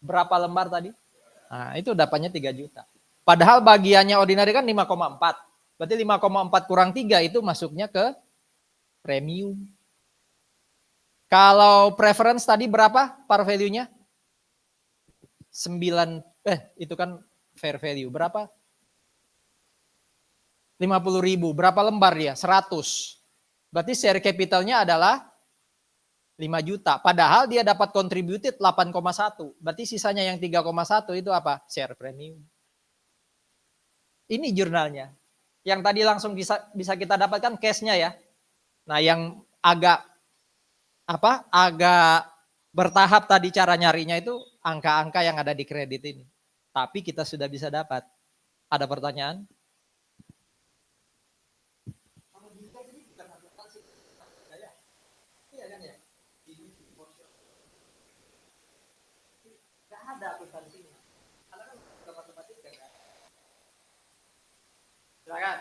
Berapa lembar tadi? Nah, itu dapatnya 3 juta. Padahal bagiannya ordinary kan 5,4. Berarti 5,4 kurang 3 itu masuknya ke premium. Kalau preference tadi berapa par value-nya? 9, itu kan fair value. Berapa? 50.000. Berapa lembar dia? 100. Berarti share capitalnya adalah 5 juta. Padahal dia dapat contributed 8,1. Berarti sisanya yang 3,1 itu apa? Share premium. Ini jurnalnya. Yang tadi langsung bisa kita dapatkan case-nya ya. Nah, yang agak bertahap tadi cara nyarinya itu angka-angka yang ada di kredit ini. Tapi kita sudah bisa dapat. Ada pertanyaan? Silakan.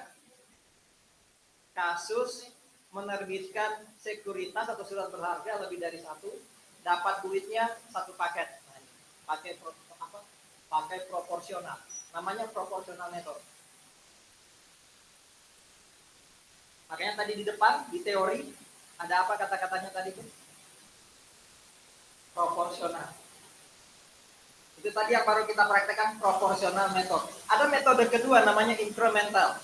Kasus menerbitkan sekuritas atau surat berharga lebih dari satu, dapat duitnya satu paket. Pakai proporsional. Namanya proporsional method. Makanya tadi di depan di teori ada apa kata-katanya tadi itu? Proporsional. Itu tadi yang baru kita praktekkan proporsional method. Ada metode kedua namanya incremental.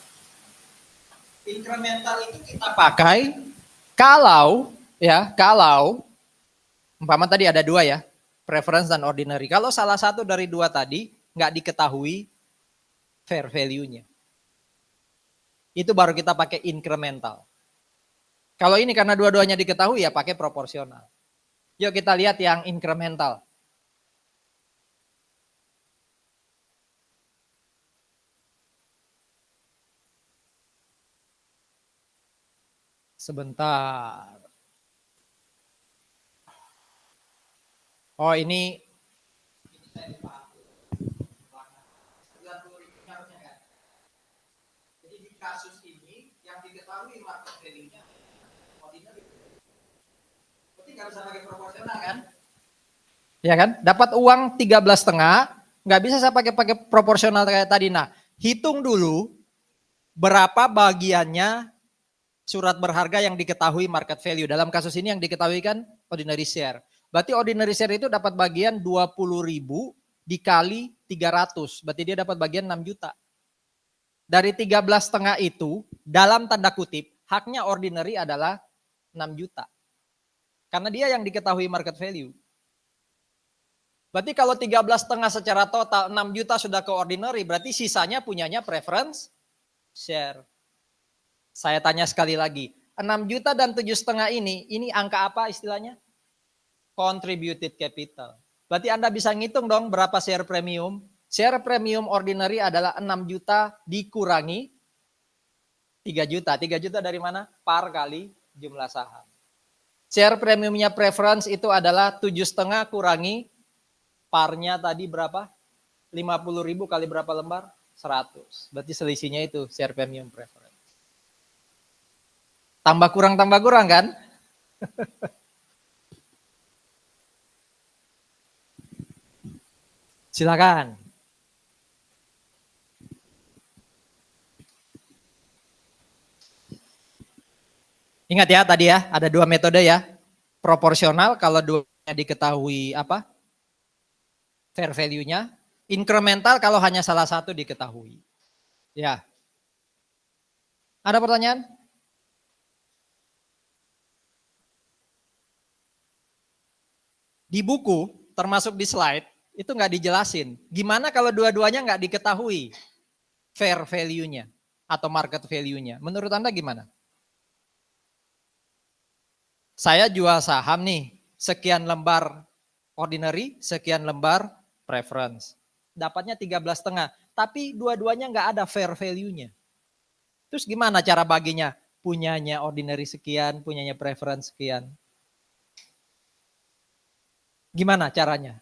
Incremental itu kita pakai kalau umpama tadi ada dua ya, preference dan ordinary. Kalau salah satu dari dua tadi nggak diketahui fair value-nya. Itu baru kita pakai incremental. Kalau ini karena dua-duanya diketahui ya pakai proporsional. Yuk kita lihat yang incremental. Sebentar. Oh ini saya lupa. Jadi di kasus ini yang diketahui market value-nya ordinary. Berarti nggak bisa pakai proporsional kan? Ya kan? Dapat uang 13,5, nggak bisa saya pakai proporsional kayak tadi. Nah, hitung dulu berapa bagiannya surat berharga yang diketahui market value. Dalam kasus ini yang diketahui kan ordinary share. Berarti ordinary share itu dapat bagian 20.000 dikali 300. Berarti dia dapat bagian 6 juta. Dari 13,5 itu, dalam tanda kutip, haknya ordinary adalah 6 juta. Karena dia yang diketahui market value. Berarti kalau 13,5 secara total 6 juta sudah ke ordinary, berarti sisanya punyanya preference share. Saya tanya sekali lagi, 6 juta dan 7,5 ini angka apa istilahnya? Contributed capital. Berarti Anda bisa ngitung dong berapa share premium. Share premium ordinary adalah 6 juta dikurangi 3 juta. 3 juta dari mana? Par kali jumlah saham. Share premiumnya preference itu adalah 7,5 kurangi parnya tadi berapa? 50.000 kali berapa lembar? 100. Berarti selisihnya itu share premium preference. Tambah kurang kan? Silakan. Ingat ya tadi ya, ada 2 metode ya. Proporsional kalau duanya diketahui apa? Fair value-nya. Incremental kalau hanya salah satu diketahui. Ya. Ada pertanyaan? Di buku, termasuk di slide, itu nggak dijelasin. Gimana kalau dua-duanya nggak diketahui fair value-nya atau market value-nya? Menurut Anda gimana? Saya jual saham nih, sekian lembar ordinary, sekian lembar preference. Dapatnya 13,5, tapi dua-duanya nggak ada fair value-nya. Terus gimana cara baginya? Punyanya ordinary sekian, punyanya preference sekian. Gimana caranya?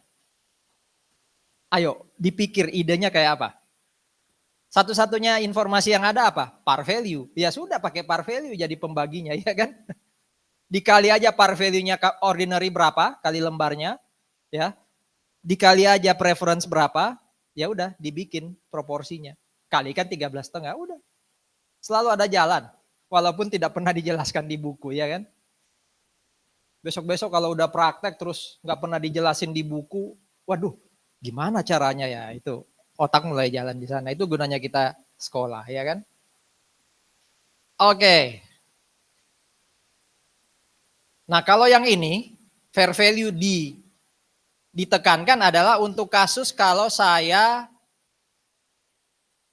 Ayo, dipikir idenya kayak apa? Satu-satunya informasi yang ada apa? Par value. Ya sudah pakai par value jadi pembaginya, ya kan? Dikali aja par value-nya ordinary berapa kali lembarnya, ya. Dikali aja preference berapa, ya udah dibikin proporsinya. Kalikan 13,5, udah. Selalu ada jalan, walaupun tidak pernah dijelaskan di buku, ya kan? Besok-besok kalau udah praktek terus nggak pernah dijelasin di buku, waduh, gimana caranya ya? Itu otak mulai jalan di sana. Itu gunanya kita sekolah, ya kan? Oke. Nah, kalau yang ini fair value ditekankan adalah untuk kasus kalau saya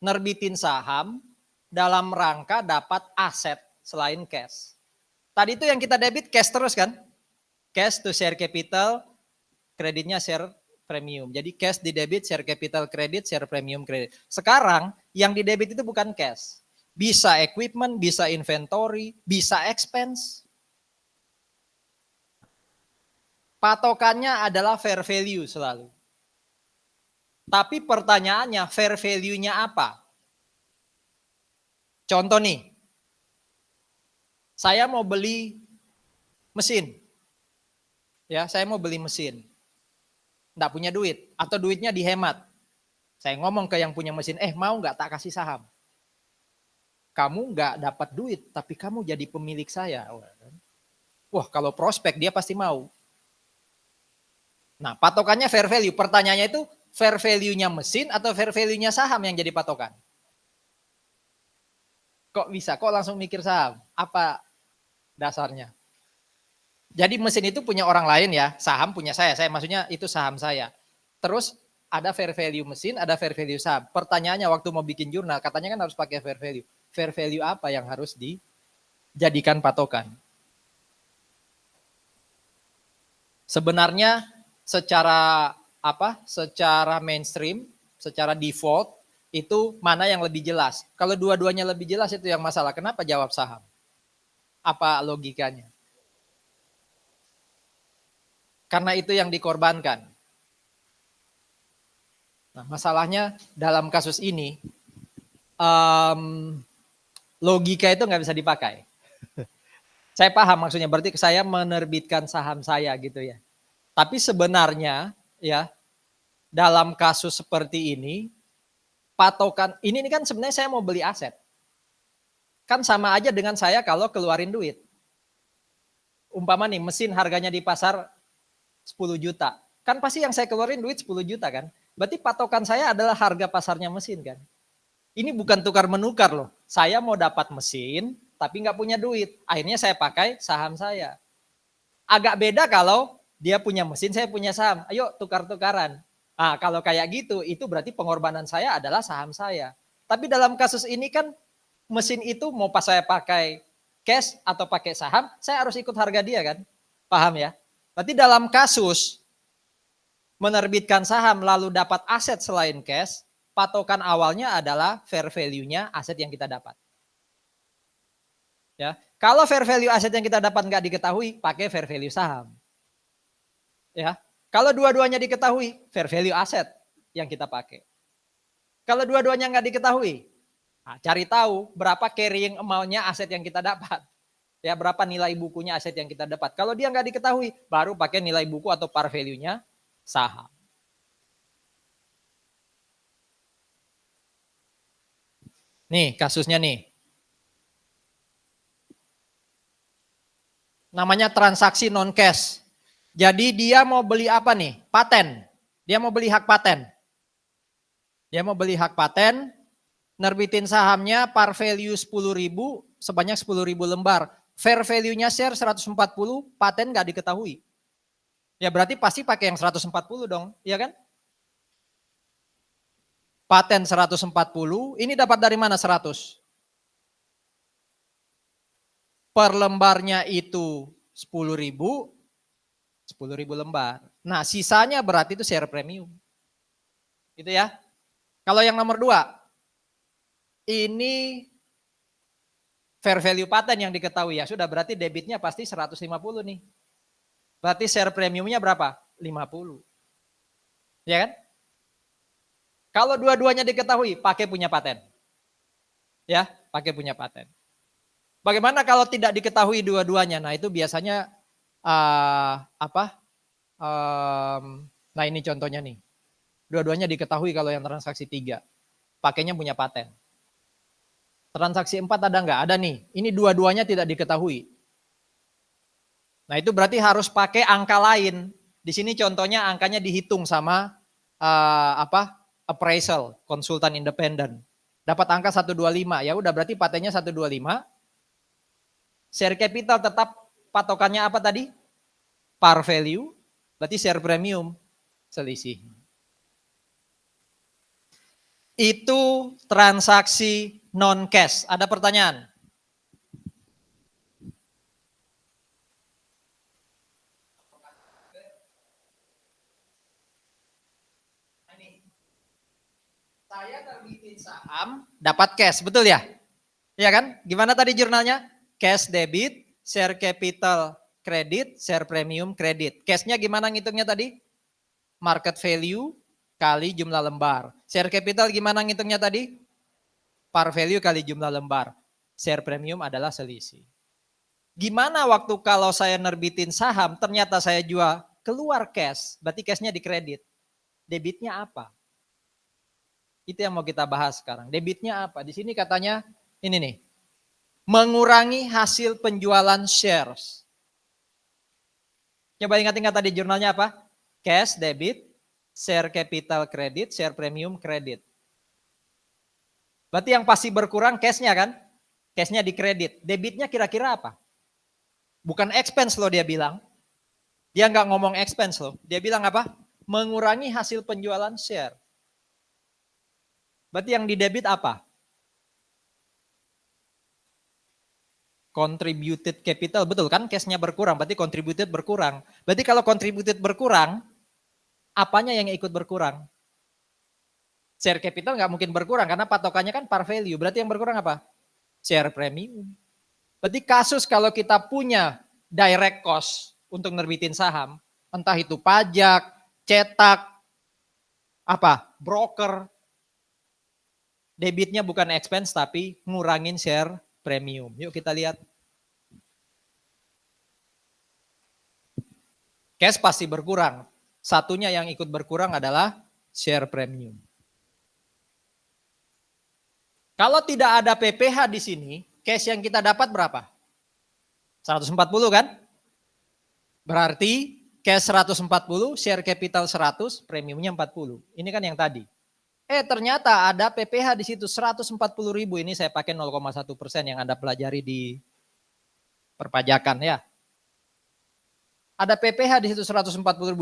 nerbitin saham dalam rangka dapat aset selain cash. Tadi itu yang kita debit cash terus kan? Cash to share capital, kreditnya share premium. Jadi cash di debit, share capital kredit, share premium kredit. Sekarang yang di debit itu bukan cash. Bisa equipment, bisa inventory, bisa expense. Patokannya adalah fair value selalu. Tapi pertanyaannya fair value-nya apa? Contoh nih, saya mau beli mesin. Ya, saya mau beli mesin. Nggak punya duit, atau duitnya dihemat. Saya ngomong ke yang punya mesin, mau nggak tak kasih saham? Kamu nggak dapat duit, tapi kamu jadi pemilik saya. Wah, kalau prospek dia pasti mau. Nah, patokannya fair value. Pertanyaannya itu fair value-nya mesin atau fair value-nya saham yang jadi patokan? Kok bisa? Kok langsung mikir saham? Apa dasarnya? Jadi mesin itu punya orang lain ya, saham punya saya maksudnya itu saham saya. Terus ada fair value mesin, ada fair value saham. Pertanyaannya waktu mau bikin jurnal, katanya kan harus pakai fair value. Fair value apa yang harus dijadikan patokan? Sebenarnya secara mainstream, secara default itu mana yang lebih jelas? Kalau dua-duanya lebih jelas itu yang masalah. Kenapa jawab saham? Apa logikanya? Karena itu yang dikorbankan. Nah, masalahnya dalam kasus ini logika itu nggak bisa dipakai. Saya paham maksudnya, berarti saya menerbitkan saham saya gitu ya. Tapi sebenarnya ya dalam kasus seperti ini patokan ini kan sebenarnya saya mau beli aset. Kan sama aja dengan saya kalau keluarin duit. Umpama nih mesin harganya di pasar 10 juta. Kan pasti yang saya keluarin duit 10 juta kan. Berarti patokan saya adalah harga pasarnya mesin kan. Ini bukan tukar menukar loh. Saya mau dapat mesin tapi nggak punya duit. Akhirnya saya pakai saham saya. Agak beda kalau dia punya mesin, saya punya saham. Ayo tukar-tukaran. Nah, kalau kayak gitu, itu berarti pengorbanan saya adalah saham saya. Tapi dalam kasus ini kan mesin itu mau pas saya pakai cash atau pakai saham, saya harus ikut harga dia kan. Paham ya? Berarti dalam kasus menerbitkan saham lalu dapat aset selain cash, patokan awalnya adalah fair value-nya aset yang kita dapat. Ya, kalau fair value aset yang kita dapat nggak diketahui, pakai fair value saham. Ya, kalau dua-duanya diketahui, fair value aset yang kita pakai. Kalau dua-duanya nggak diketahui, nah, cari tahu berapa carrying amount-nya aset yang kita dapat. Ya, berapa nilai bukunya aset yang kita dapat. Kalau dia nggak diketahui, baru pakai nilai buku atau par value-nya saham. Nih kasusnya nih. Namanya transaksi non cash. Jadi dia mau beli apa nih? Paten. Dia mau beli hak paten. Dia mau beli hak paten, nerbitin sahamnya par value 10.000 sebanyak 10.000 lembar. Fair value-nya share 140, paten nggak diketahui. Ya berarti pasti pakai yang 140 dong, iya kan? Paten 140, ini dapat dari mana 100? Per lembarnya itu 10.000, 10.000 lembar. Nah sisanya berarti itu share premium. Gitu ya. Kalau yang nomor 2, ini fair value paten yang diketahui ya. Sudah berarti debitnya pasti 150 nih. Berarti share premiumnya berapa? 50. Ya kan? Kalau dua-duanya diketahui, pakai punya paten. Ya, pakai punya paten. Bagaimana kalau tidak diketahui dua-duanya? Nah itu biasanya nah ini contohnya nih. Dua-duanya diketahui kalau yang transaksi 3. Pakainya punya paten. Transaksi 4 ada nggak? Ada nih. Ini dua-duanya tidak diketahui. Nah itu berarti harus pakai angka lain. Di sini contohnya angkanya dihitung sama appraisal, konsultan independen. Dapat angka 125, ya udah berarti patennya 125. Share capital tetap patokannya apa tadi? Par value, berarti share premium selisih. Itu transaksi non cash. Ada pertanyaan? Saya terbitin saham, dapat cash, betul ya? Iya kan? Gimana tadi jurnalnya? Cash debit, share capital kredit, share premium kredit. Cashnya gimana ngitungnya tadi? Market value kali jumlah lembar. Share capital gimana ngitungnya tadi? Par value kali jumlah lembar. Share premium adalah selisih. Gimana waktu kalau saya nerbitin saham, ternyata saya jual keluar cash, berarti cashnya dikredit. Debitnya apa? Itu yang mau kita bahas sekarang. Debitnya apa? Di sini katanya ini nih. Mengurangi hasil penjualan shares. Coba ingat-ingat tadi jurnalnya apa? Cash, debit, share capital kredit, share premium kredit. Berarti yang pasti berkurang cashnya kan? Cashnya dikredit. Debitnya kira-kira apa? Bukan expense loh dia bilang. Dia nggak ngomong expense loh. Dia bilang apa? Mengurangi hasil penjualan share. Berarti yang didebit apa? Contributed capital, betul kan? Cashnya berkurang, berarti contributed berkurang. Berarti kalau contributed berkurang, apanya yang ikut berkurang? Share capital nggak mungkin berkurang, karena patokannya kan par value. Berarti yang berkurang apa? Share premium. Berarti kasus kalau kita punya direct cost untuk nerbitin saham, entah itu pajak, cetak, broker, debitnya bukan expense tapi ngurangin share premium. Yuk kita lihat. Cash pasti berkurang. Satunya yang ikut berkurang adalah share premium. Kalau tidak ada PPH di sini, cash yang kita dapat berapa? 140 kan? Berarti cash 140, share capital 100, premiumnya 40. Ini kan yang tadi. Ternyata ada PPh di situ 140.000. Ini saya pakai 0,1% yang Anda pelajari di perpajakan ya. Ada PPh di situ 140.000.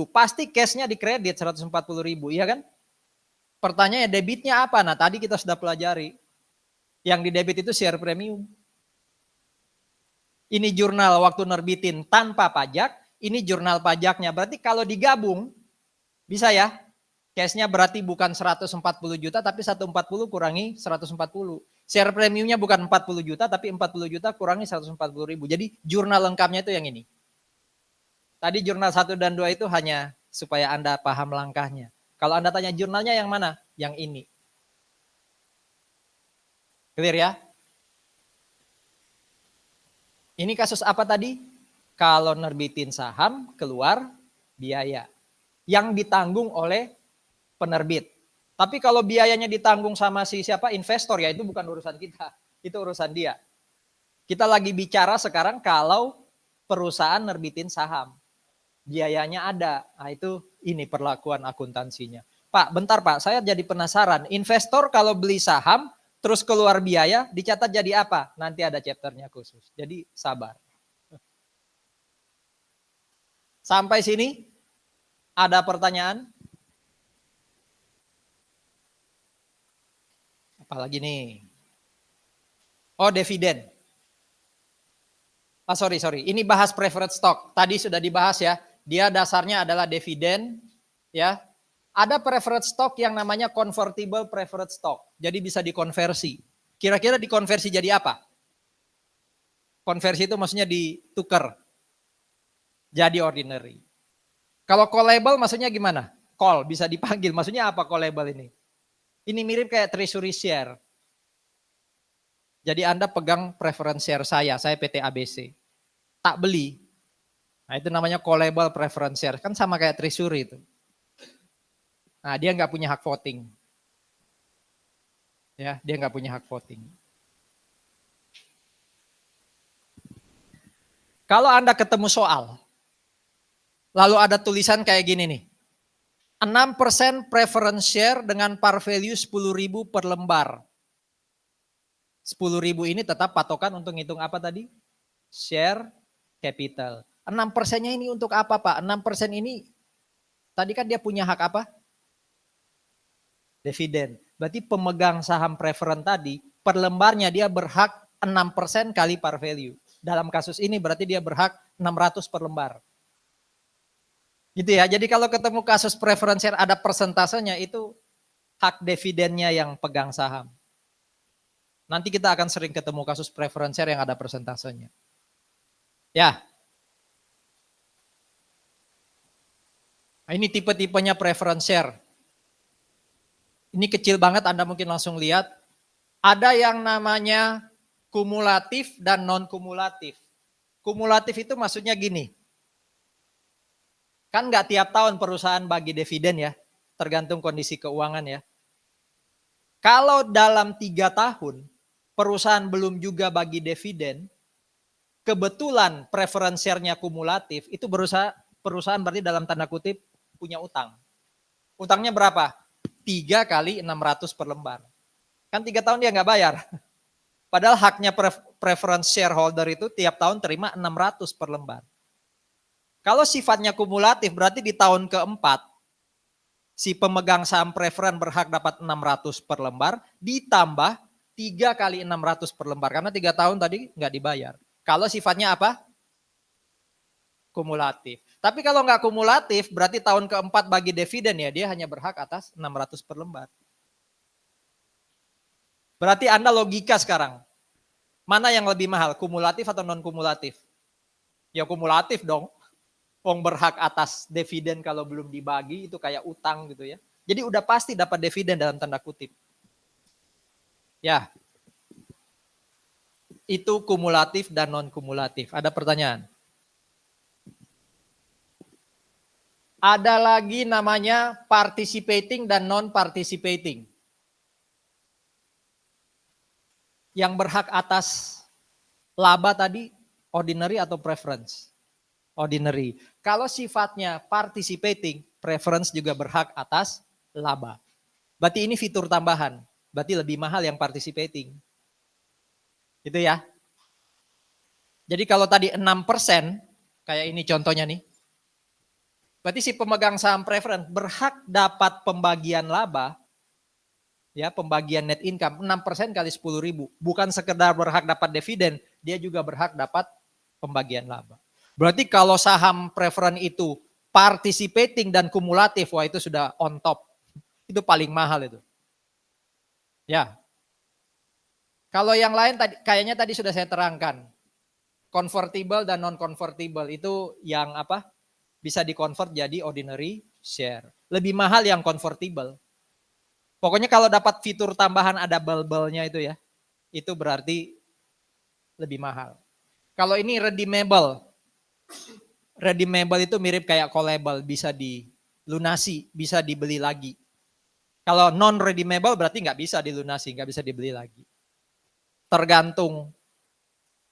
Pasti cashnya dikredit 140.000, iya kan? Pertanyaannya debitnya apa? Nah tadi kita sudah pelajari. Yang di debit itu share premium. Ini jurnal waktu nerbitin tanpa pajak, ini jurnal pajaknya. Berarti kalau digabung, bisa ya? Cashnya berarti bukan 140 juta, tapi 140 kurangi 140. Share premiumnya bukan 40 juta, tapi 40 juta kurangi 140.000. Jadi jurnal lengkapnya itu yang ini. Tadi jurnal 1 dan 2 itu hanya supaya Anda paham langkahnya. Kalau Anda tanya jurnalnya yang mana? Yang ini. Clear ya? Ini kasus apa tadi? Kalau nerbitin saham, keluar biaya. Yang ditanggung oleh penerbit. Tapi kalau biayanya ditanggung sama si siapa? Investor, ya itu bukan urusan kita. Itu urusan dia. Kita lagi bicara sekarang kalau perusahaan nerbitin saham. Biayanya ada. Nah itu ini perlakuan akuntansinya. Pak, bentar Pak, saya jadi penasaran. Investor kalau beli saham, terus keluar biaya, dicatat jadi apa? Nanti ada chapternya khusus. Jadi sabar. Sampai sini, ada pertanyaan? Apalagi nih? Oh, dividen. Sorry. Ini bahas preferred stock. Tadi sudah dibahas ya. Dia dasarnya adalah dividen, ya. Ada preferred stock yang namanya convertible preferred stock. Jadi bisa dikonversi. Kira-kira dikonversi jadi apa? Konversi itu maksudnya ditukar. Jadi ordinary. Kalau callable maksudnya gimana? Call, bisa dipanggil. Maksudnya apa callable ini? Ini mirip kayak treasury share. Jadi Anda pegang preference share saya PT ABC. Tak beli. Nah itu namanya callable preference share. Kan sama kayak treasury itu. Nah dia nggak punya hak voting. Ya, dia nggak punya hak voting. Kalau Anda ketemu soal, lalu ada tulisan kayak gini nih. 6% preference share dengan par value 10.000 per lembar. 10.000 ini tetap patokan untuk ngitung apa tadi? Share capital. 6%-nya ini untuk apa Pak? 6% ini tadi kan dia punya hak apa? Dividen. Berarti pemegang saham preferen tadi per lembarnya dia berhak 6% kali par value. Dalam kasus ini berarti dia berhak 600 per lembar. Gitu ya. Jadi kalau ketemu kasus preference share ada persentasenya itu hak dividennya yang pegang saham. Nanti kita akan sering ketemu kasus preference share yang ada persentasenya. Ya. Nah, ini tipe-tipenya preference share. Ini kecil banget Anda mungkin langsung lihat. Ada yang namanya kumulatif dan non-kumulatif. Kumulatif itu maksudnya gini. Kan nggak tiap tahun perusahaan bagi dividen ya. Tergantung kondisi keuangan ya. Kalau dalam 3 tahun perusahaan belum juga bagi dividen, kebetulan preference share-nya kumulatif, itu perusahaan berarti dalam tanda kutip punya utang. Utangnya berapa? 3 kali 600 per lembar. Kan 3 tahun dia nggak bayar. Padahal haknya preference shareholder itu tiap tahun terima 600 per lembar. Kalau sifatnya kumulatif berarti di tahun keempat, si pemegang saham preferen berhak dapat 600 per lembar, ditambah 3 kali 600 per lembar. Karena 3 tahun tadi nggak dibayar. Kalau sifatnya apa? Kumulatif. Tapi kalau nggak kumulatif, berarti tahun keempat bagi dividen ya, dia hanya berhak atas 600 per lembar. Berarti Anda logika sekarang. Mana yang lebih mahal, kumulatif atau non-kumulatif? Ya kumulatif dong. Wong berhak atas dividen kalau belum dibagi, itu kayak utang gitu ya. Jadi udah pasti dapat dividen dalam tanda kutip. Ya. Itu kumulatif dan non-kumulatif. Ada pertanyaan? Ada lagi namanya participating dan non-participating. Yang berhak atas Laba tadi ordinary atau preference? Ordinary. Kalau sifatnya participating, preference juga berhak atas laba. Berarti ini fitur tambahan. Berarti lebih mahal yang participating. Gitu ya. Jadi kalau tadi 6%, kayak ini contohnya nih. Berarti si pemegang saham preference berhak dapat pembagian laba, ya pembagian net income 6% kali 10.000. Bukan sekedar berhak dapat dividen, dia juga berhak dapat pembagian laba. Berarti kalau saham preference itu participating dan kumulatif, wah itu sudah on top. Itu paling mahal itu. Ya. Kalau yang lain tadi kayaknya tadi sudah saya terangkan. Convertible dan non-convertible itu yang apa? Bisa di-convert jadi ordinary share. Lebih mahal yang convertible. Pokoknya kalau dapat fitur tambahan ada bel-belnya itu ya, itu berarti lebih mahal. Kalau ini redeemable. Redeemable itu mirip kayak callable, bisa dilunasi, bisa dibeli lagi. Kalau non-redeemable berarti nggak bisa dilunasi, nggak bisa dibeli lagi. Tergantung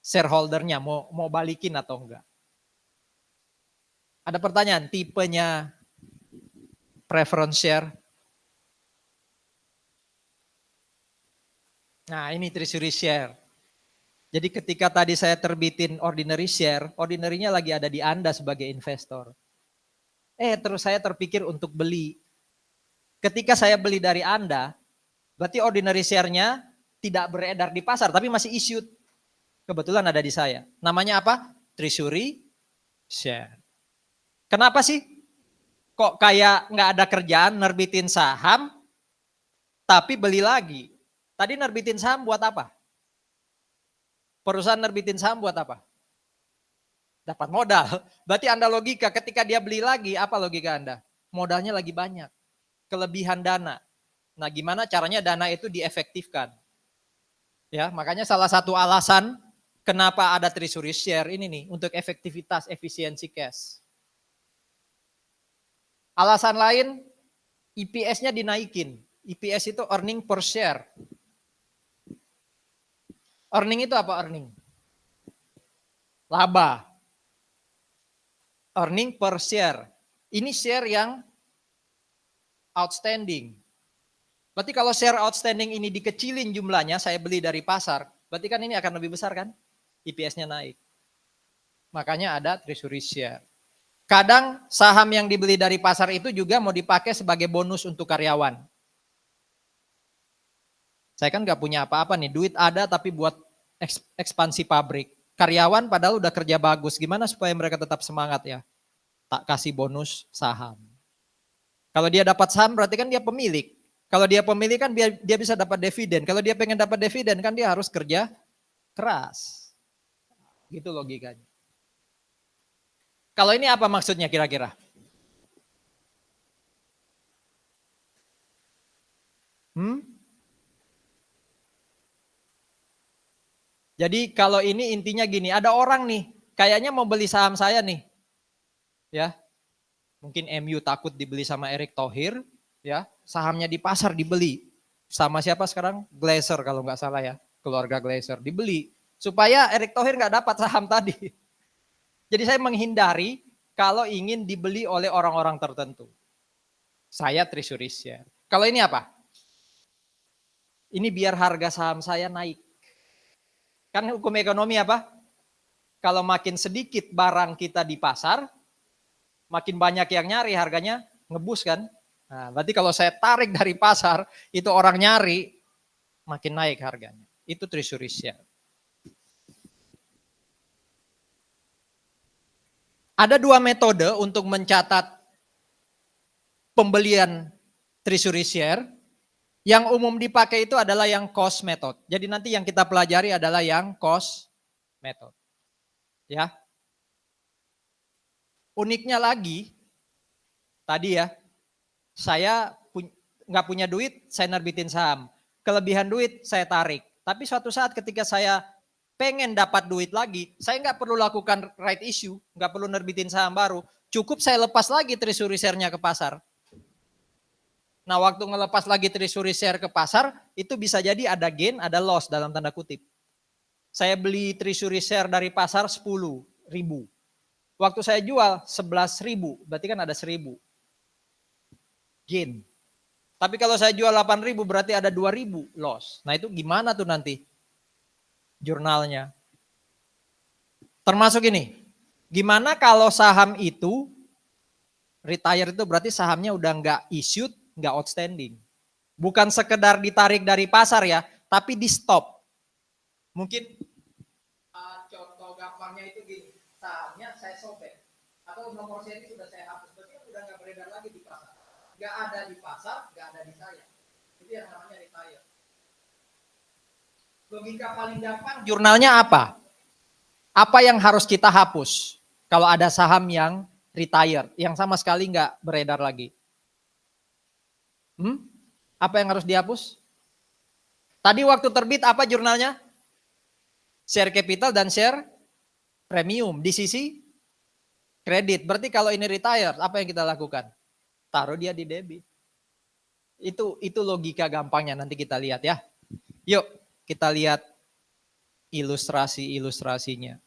shareholdernya mau balikin atau enggak. Ada pertanyaan, tipenya preference share. Nah ini treasury share. Jadi ketika tadi saya terbitin ordinary share, ordinary-nya lagi ada di Anda sebagai investor. Terus saya terpikir untuk beli. Ketika saya beli dari Anda, berarti ordinary share-nya tidak beredar di pasar, tapi masih issued. Kebetulan ada di saya. Namanya apa? Treasury share. Kenapa sih? Kok kayak nggak ada kerjaan nerbitin saham, tapi beli lagi. Tadi nerbitin saham buat apa? Perusahaan nerbitin saham buat apa? Dapat modal. Berarti Anda logika ketika dia beli lagi, apa logika Anda? Modalnya lagi banyak. Kelebihan dana. Nah gimana caranya dana itu diefektifkan? Ya, makanya salah satu alasan kenapa ada treasury share ini nih, untuk efektivitas, efisiensi cash. Alasan lain, EPS-nya dinaikin. EPS itu earning per share. Earning itu apa earning? Laba. Earning per share. Ini share yang outstanding. Berarti kalau share outstanding ini dikecilin jumlahnya, saya beli dari pasar, berarti kan ini akan lebih besar kan? EPS-nya naik. Makanya ada treasury share. Kadang saham yang dibeli dari pasar itu juga mau dipakai sebagai bonus untuk karyawan. Saya kan nggak punya apa-apa nih, duit ada tapi buat ekspansi pabrik. Karyawan padahal udah kerja bagus, gimana supaya mereka tetap semangat ya? Tak kasih bonus saham. Kalau dia dapat saham berarti kan dia pemilik. Kalau dia pemilik kan dia bisa dapat dividen. Kalau dia pengen dapat dividen kan dia harus kerja keras. Gitu logikanya. Kalau ini apa maksudnya kira-kira? Jadi kalau ini intinya gini, ada orang nih, kayaknya mau beli saham saya nih. Ya. Mungkin MU takut dibeli sama Erick Thohir, ya. Sahamnya di pasar dibeli. Sama siapa sekarang? Glazer kalau nggak salah ya. Keluarga Glazer dibeli supaya Erick Thohir nggak dapat saham tadi. Jadi saya menghindari kalau ingin dibeli oleh orang-orang tertentu. Saya treasury share. Kalau ini apa? Ini biar harga saham saya naik. Kan hukum ekonomi apa? Kalau makin sedikit barang kita di pasar, makin banyak yang nyari, harganya ngebus kan? Nah, berarti kalau saya tarik dari pasar, itu orang nyari, makin naik harganya. Itu treasury share. Ada dua metode untuk mencatat pembelian treasury share. Yang umum dipakai itu adalah yang cost method. Jadi nanti yang kita pelajari adalah yang cost method. Ya. Uniknya lagi, tadi ya, saya nggak punya duit, saya nerbitin saham. Kelebihan duit, saya tarik. Tapi suatu saat ketika saya pengen dapat duit lagi, saya nggak perlu lakukan right issue, nggak perlu nerbitin saham baru. Cukup saya lepas lagi treasury share-nya ke pasar. Nah waktu ngelepas lagi treasury share ke pasar, itu bisa jadi ada gain, ada loss dalam tanda kutip. Saya beli treasury share dari pasar 10.000. Waktu saya jual 11.000, berarti kan ada 1.000. Gain. Tapi kalau saya jual 8.000 berarti ada 2.000 loss. Nah itu gimana tuh nanti jurnalnya? Termasuk ini, gimana kalau saham itu retire itu berarti sahamnya udah nggak issued, nggak outstanding. Bukan sekedar ditarik dari pasar ya, tapi di stop. Mungkin contoh gampangnya itu gini, sahamnya saya sobek atau nomor seri sudah saya hapus, berarti udah nggak beredar lagi di pasar. Nggak ada di pasar, nggak ada di saya. Itu yang namanya retire. Logika paling gampang jurnalnya apa? Apa yang harus kita hapus kalau ada saham yang retire, yang sama sekali nggak beredar lagi? Apa yang harus dihapus? Tadi waktu terbit apa jurnalnya? Share capital dan share premium di sisi kredit. Berarti kalau ini retire, apa yang kita lakukan? Taruh dia di debit. Itu logika gampangnya, nanti kita lihat ya. Yuk, kita lihat ilustrasinya.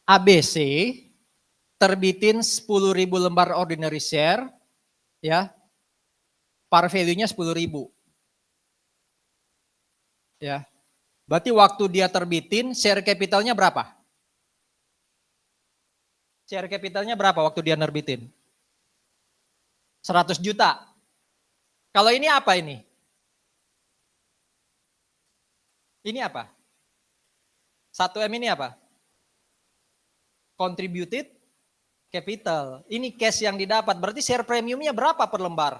ABC terbitin 10.000 lembar ordinary share, ya, par value-nya 10.000. Ya, berarti waktu dia terbitin share capitalnya berapa? Share capitalnya berapa waktu dia nerbitin? 100 juta. Kalau ini apa ini? Ini apa? 1M ini apa? Contributed capital. Ini cash yang didapat. Berarti share premiumnya berapa per lembar?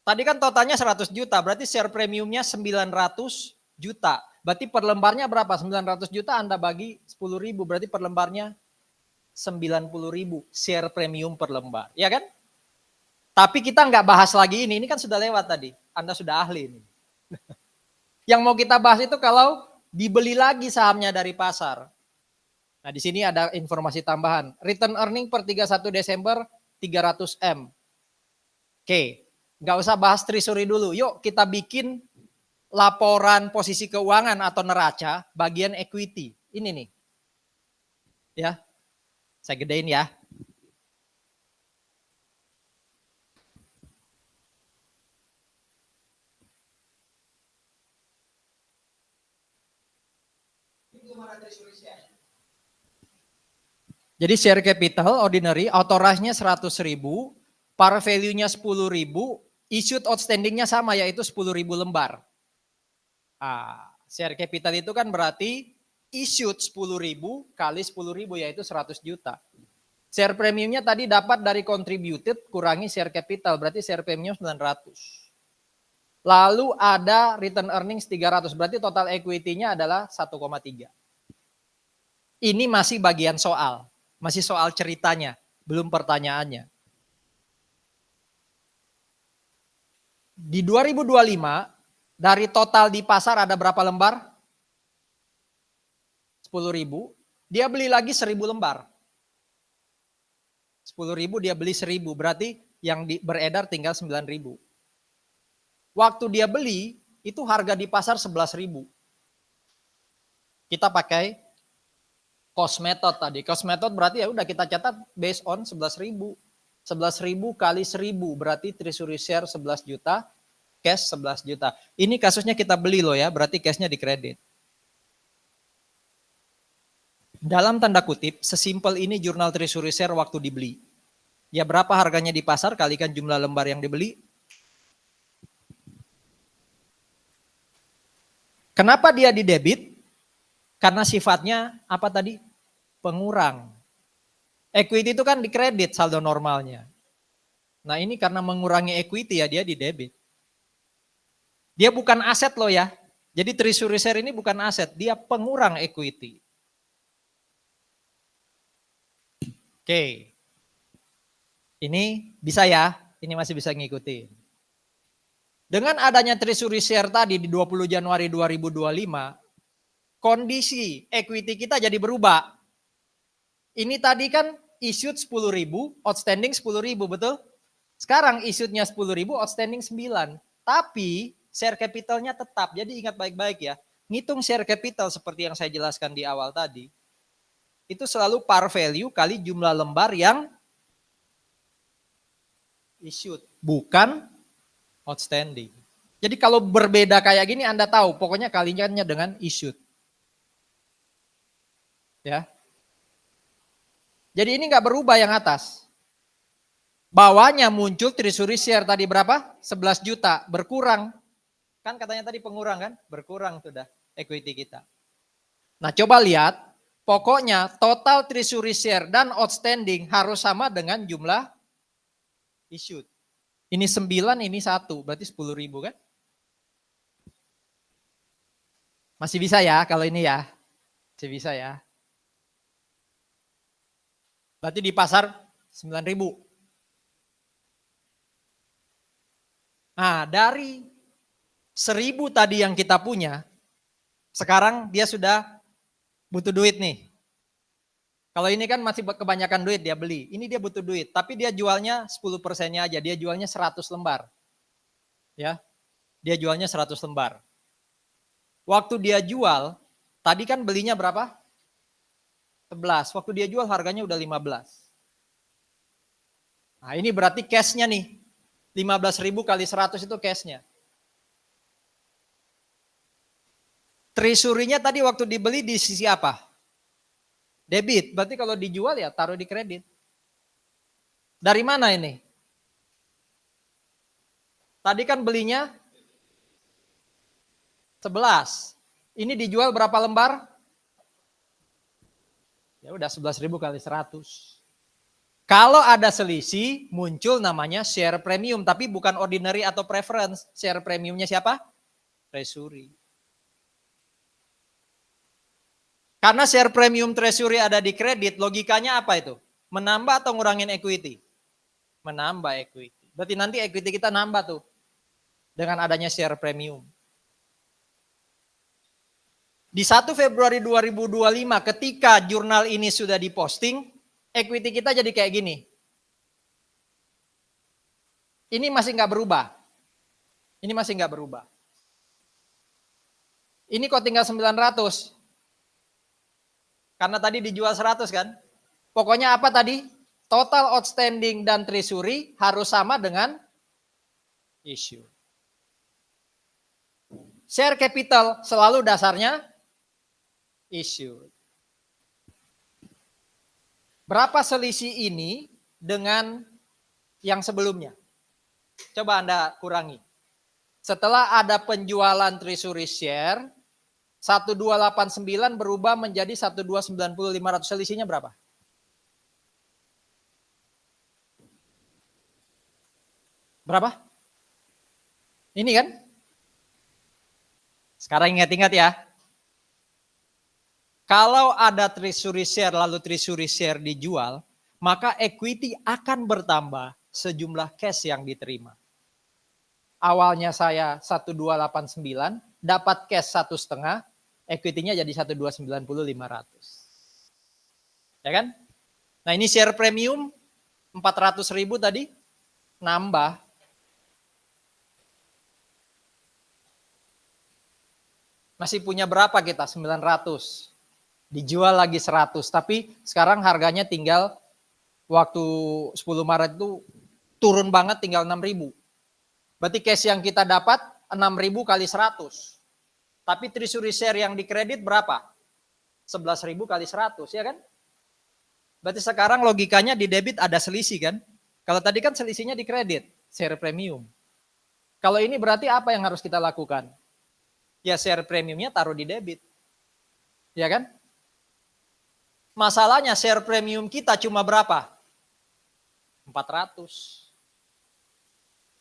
Tadi kan totalnya 100 juta. Berarti share premiumnya 900 juta. Berarti per lembarnya berapa? 900 juta Anda bagi 10.000. Berarti per lembarnya 90.000 share premium per lembar. Ya kan? Tapi kita nggak bahas lagi ini. Ini kan sudah lewat tadi. Anda sudah ahli ini. Yang mau kita bahas itu kalau dibeli lagi sahamnya dari pasar. Nah, di sini ada informasi tambahan. Return earning per 31 Desember 300M. Oke, nggak usah bahas treasury dulu. Yuk kita bikin laporan posisi keuangan atau neraca bagian equity. Ini nih. Ya. Saya gedein ya. Jadi share capital ordinary, authorized-nya 100.000, par value-nya 10.000, issued outstanding-nya sama yaitu 10.000 lembar. Share capital itu kan berarti issued 10.000 kali 10.000 yaitu 100 juta. Share premiumnya tadi dapat dari contributed kurangi share capital, berarti share premium 900. Lalu ada return earnings 300, berarti total equity-nya adalah 1,3. Ini masih bagian soal. Masih soal ceritanya, belum pertanyaannya. Di 2025, dari total di pasar ada berapa lembar? 10.000, dia beli lagi 1.000 lembar. 10.000 dia beli 1.000, berarti yang beredar tinggal 9.000. Waktu dia beli, itu harga di pasar 11.000. Kita pakai cost method tadi. Cost method berarti ya udah kita catat based on 11.000. 11.000 kali 1.000 berarti treasury share 11 juta, cash 11 juta. Ini kasusnya kita beli loh ya, berarti cashnya dikredit. Dalam tanda kutip, sesimpel ini jurnal treasury share waktu dibeli. Ya berapa harganya di pasar kalikan jumlah lembar yang dibeli. Kenapa dia di debit? Karena sifatnya apa tadi? Pengurang. Equity itu kan dikredit saldo normalnya. Nah ini karena mengurangi equity ya dia di debit. Dia bukan aset loh ya. Jadi treasury share ini bukan aset, dia pengurang equity. Oke. Ini bisa ya, ini masih bisa ngikutin. Dengan adanya treasury share tadi di 20 Januari 2025, kondisi equity kita jadi berubah. Ini tadi kan issued 10.000, outstanding 10.000, betul? Sekarang issued-nya 10.000, outstanding 9. Tapi share capitalnya tetap. Jadi ingat baik-baik ya. Ngitung share capital seperti yang saya jelaskan di awal tadi. Itu selalu par value kali jumlah lembar yang issued. Bukan outstanding. Jadi kalau berbeda kayak gini Anda tahu. Pokoknya kalinya dengan issued. Ya. Jadi ini nggak berubah yang atas. Bawahnya muncul treasury share tadi berapa? 11 juta, berkurang. Kan katanya tadi pengurang kan? Berkurang sudah equity kita. Nah coba lihat, pokoknya total treasury share dan outstanding harus sama dengan jumlah issued. Ini 9, ini 1, berarti 10.000 kan? Masih bisa ya kalau ini ya? Masih bisa ya? Berarti di pasar 9.000. Nah, dari 1.000 tadi yang kita punya, sekarang dia sudah butuh duit nih. Kalau ini kan masih kebanyakan duit dia beli. Ini dia butuh duit, tapi dia jualnya 10%-nya aja. Dia jualnya 100 lembar. Ya. Dia jualnya 100 lembar. Waktu dia jual, tadi kan belinya berapa? 11. Waktu dia jual harganya udah 15. Nah, ini berarti cash-nya nih. 15.000 kali 100 itu cash-nya. Treasury-nya tadi waktu dibeli di sisi apa? Debit. Berarti kalau dijual ya taruh di kredit. Dari mana ini? Tadi kan belinya 11. Ini dijual berapa lembar? Ya udah 11.000 kali 100. Kalau ada selisih, muncul namanya share premium. Tapi bukan ordinary atau preference. Share premiumnya siapa? Treasury. Karena share premium treasury ada di kredit, logikanya apa itu? Menambah atau ngurangin equity? Menambah equity. Berarti nanti equity kita nambah tuh. Dengan adanya share premium. Di 1 Februari 2025 ketika jurnal ini sudah diposting, equity kita jadi kayak gini. Ini masih nggak berubah. Ini masih nggak berubah. Ini kok tinggal 900. Karena tadi dijual 100 kan. Pokoknya apa tadi? Total outstanding dan treasury harus sama dengan issue. Share capital selalu dasarnya issue. Berapa selisih ini dengan yang sebelumnya? Coba Anda kurangi. Setelah ada penjualan treasury share, 1289 berubah menjadi 1290.500. Selisihnya berapa? Berapa? Ini kan? Sekarang ingat-ingat ya. Kalau ada treasury share lalu treasury share dijual, maka equity akan bertambah sejumlah cash yang diterima. Awalnya saya 1289, dapat cash 1,5, equity-nya jadi 1290.500. Ya kan? Nah ini share premium 400.000 tadi nambah. Masih punya berapa kita? 900. Dijual lagi 100, tapi sekarang harganya tinggal waktu 10 Maret itu turun banget tinggal 6.000. Berarti cash yang kita dapat 6.000 kali 100. Tapi treasury share yang dikredit berapa? 11.000 kali 100 ya kan? Berarti sekarang logikanya di debit ada selisih kan? Kalau tadi kan selisihnya di kredit, share premium. Kalau ini berarti apa yang harus kita lakukan? Ya share premiumnya taruh di debit. Ya kan? Masalahnya share premium kita cuma berapa? 400.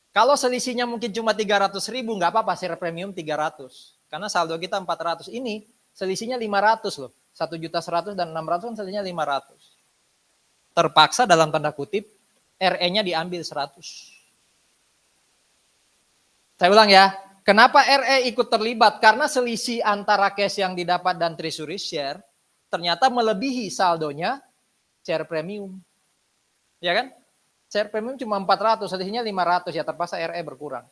Kalau selisihnya mungkin cuma 300.000 nggak apa-apa share premium 300. Karena saldo kita 400. Ini selisihnya 500 loh. 1.100.000 dan 600 kan selisihnya 500. Terpaksa dalam tanda kutip RE-nya diambil 100. Saya ulang ya. Kenapa RE ikut terlibat? Karena selisih antara cash yang didapat dan treasury share ternyata melebihi saldonya share premium. Ya kan? Share premium cuma 400, selisihnya 500 ya, terpaksa RE berkurang.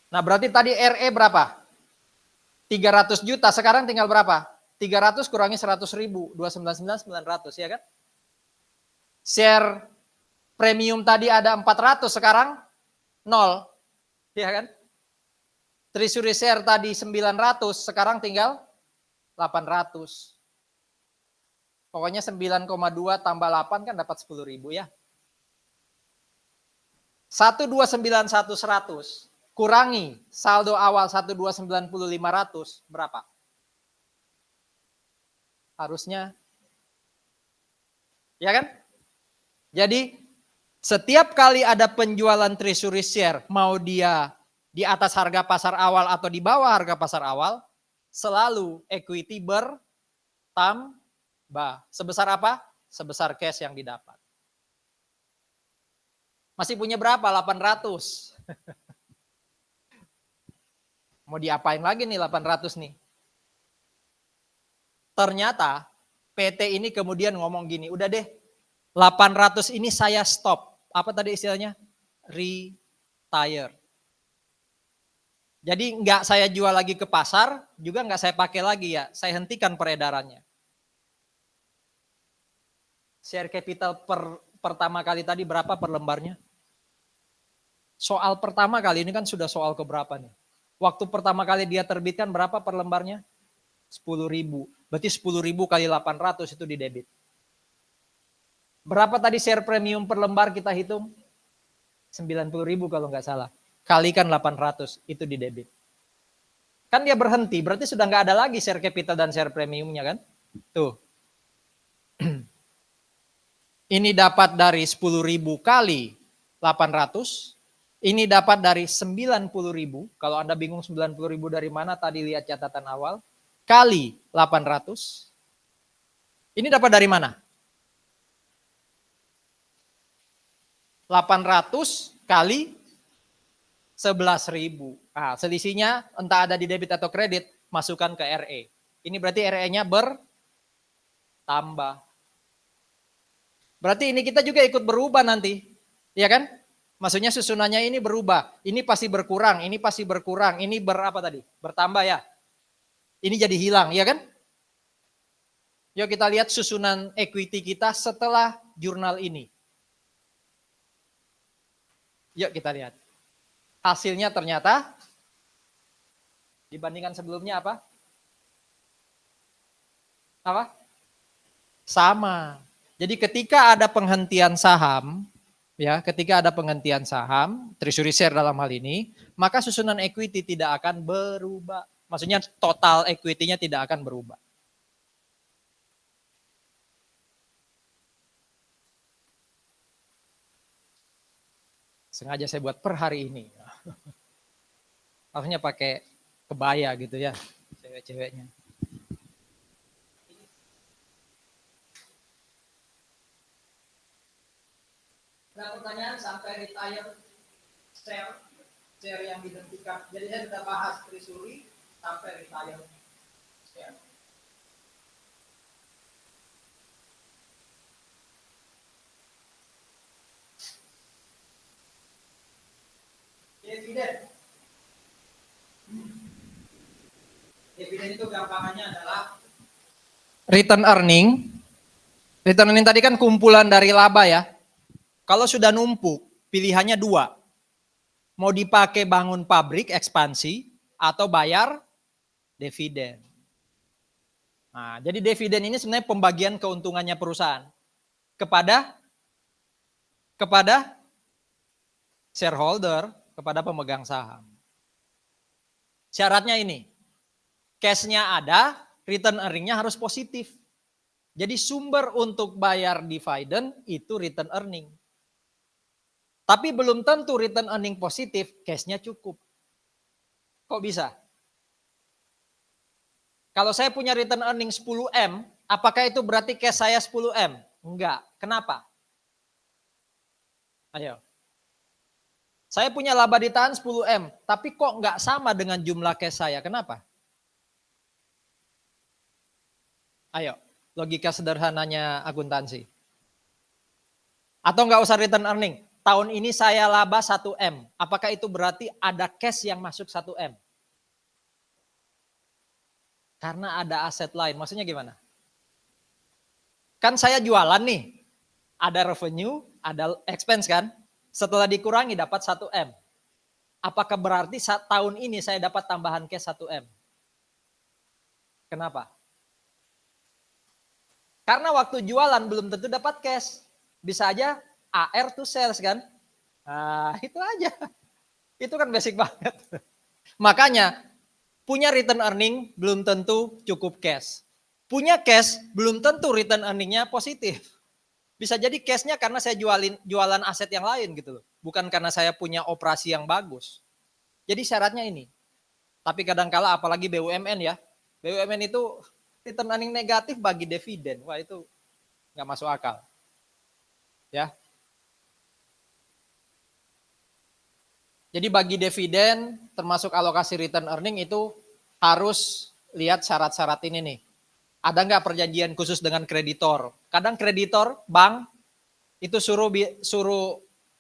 Nah berarti tadi RE berapa? 300 juta, sekarang tinggal berapa? 300 kurangi 100 ribu, 299 900 ya kan? Share premium tadi ada 400, sekarang 0, ya kan? Treasury share tadi 900, sekarang tinggal 800. Pokoknya 9,2 tambah 8 kan dapat 10 ribu ya. 1291100 kurangi saldo awal 1290 500 berapa? Harusnya, ya kan? Jadi setiap kali ada penjualan treasury share, mau dia di atas harga pasar awal atau di bawah harga pasar awal, selalu equity bertambah. Sebesar apa? Sebesar cash yang didapat. Masih punya berapa? 800. Mau diapain lagi nih 800 nih? Ternyata PT ini kemudian ngomong gini, udah deh 800 ini saya stop. Apa tadi istilahnya? Retire. Jadi nggak saya jual lagi ke pasar, juga nggak saya pakai lagi ya, saya hentikan peredarannya. Share capital pertama kali tadi berapa per lembarnya? Soal pertama kali ini kan sudah soal keberapa nih? Waktu pertama kali dia terbitkan berapa per lembarnya? 10.000. Berarti 10.000 kali 800 itu di debit. Berapa tadi share premium per lembar kita hitung? 90.000 kalau nggak salah. Kalikan 800 itu di debit. Kan dia berhenti, berarti sudah nggak ada lagi share capital dan share premiumnya kan? Tuh. Ini dapat dari 10.000 kali 800. Ini dapat dari 90.000. Kalau Anda bingung 90.000 dari mana, tadi lihat catatan awal. Kali 800. Ini dapat dari mana? 800 kali 11.000. Nah, selisihnya entah ada di debit atau kredit, masukkan ke RE. Ini berarti RE-nya bertambah. Berarti ini kita juga ikut berubah nanti. Iya kan? Maksudnya susunannya ini berubah. Ini pasti berkurang, ini pasti berkurang. Ini berapa tadi? Bertambah ya. Ini jadi hilang, ya kan? Yuk kita lihat susunan equity kita setelah jurnal ini. Yuk kita lihat. Hasilnya ternyata dibandingkan sebelumnya apa? Apa? Sama. Jadi ketika ada penghentian saham, ya, ketika ada penghentian saham, treasury share dalam hal ini, maka susunan equity tidak akan berubah. Maksudnya total equity-nya tidak akan berubah. Sengaja saya buat per hari ini. Harusnya pakai kebaya gitu ya, cewek-ceweknya. Nah pertanyaan sampai retire share yang ditentukan. Jadi saya sudah bahas treasury sampai retire share. Dividen. Dividen itu gampangannya adalah return earning. Return earning tadi kan kumpulan dari laba ya. Kalau sudah numpuk, pilihannya dua. Mau dipakai bangun pabrik ekspansi atau bayar dividen. Nah, jadi dividen ini sebenarnya pembagian keuntungannya perusahaan kepada shareholder, kepada pemegang saham. Syaratnya ini, cash-nya ada, return earning-nya harus positif. Jadi sumber untuk bayar dividen itu return earning. Tapi belum tentu return earning positif, cash-nya cukup. Kok bisa? Kalau saya punya return earning 10M, apakah itu berarti cash saya 10M? Enggak. Kenapa? Ayo. Saya punya laba ditahan 10M, tapi kok enggak sama dengan jumlah cash saya? Kenapa? Ayo. Logika sederhananya akuntansi. Atau nggak usah return earning. Tahun ini saya laba 1M. Apakah itu berarti ada cash yang masuk 1M? Karena ada aset lain. Maksudnya gimana? Kan saya jualan nih. Ada revenue, ada expense kan? Setelah dikurangi dapat 1M. Apakah berarti tahun ini saya dapat tambahan cash 1M? Kenapa? Karena waktu jualan belum tentu dapat cash. Bisa aja AR to sales kan? Nah, itu aja. Itu kan basic banget. Makanya punya return earning belum tentu cukup cash. Punya cash belum tentu return earningnya positif. Bisa jadi cashnya karena saya jualan aset yang lain gitu loh. Bukan karena saya punya operasi yang bagus. Jadi syaratnya ini. Tapi kadangkala apalagi BUMN ya. BUMN itu return earning negatif bagi dividen. Wah itu nggak masuk akal. Ya. Jadi bagi dividen termasuk alokasi return earning itu harus lihat syarat-syarat ini nih. Ada nggak perjanjian khusus dengan kreditor? Kadang kreditor bank itu suruh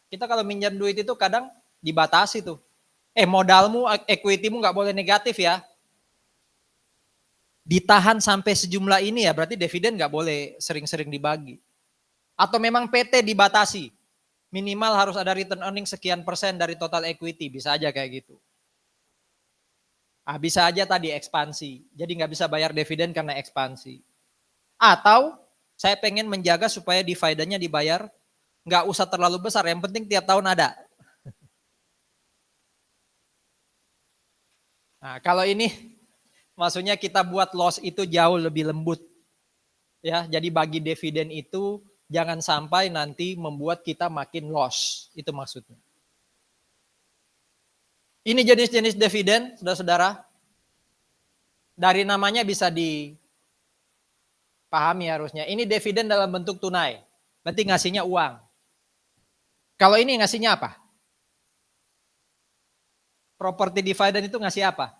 kita kalau minjam duit itu kadang dibatasi tuh. Modalmu, equity-mu nggak boleh negatif ya. Ditahan sampai sejumlah ini ya, berarti dividen nggak boleh sering-sering dibagi. Atau memang PT dibatasi, minimal harus ada return earning sekian persen dari total equity, bisa aja kayak gitu. Bisa aja tadi ekspansi, jadi nggak bisa bayar dividen karena ekspansi. Atau saya pengen menjaga supaya dividennya dibayar, nggak usah terlalu besar, yang penting tiap tahun ada. Nah, kalau ini maksudnya kita buat loss itu jauh lebih lembut. Ya, jadi bagi dividen itu jangan sampai nanti membuat kita makin loss. Itu maksudnya. Ini jenis-jenis dividen, saudara-saudara. Dari namanya bisa dipahami harusnya. Ini dividen dalam bentuk tunai. Berarti ngasihnya uang. Kalau ini ngasihnya apa? Property dividend itu ngasih apa?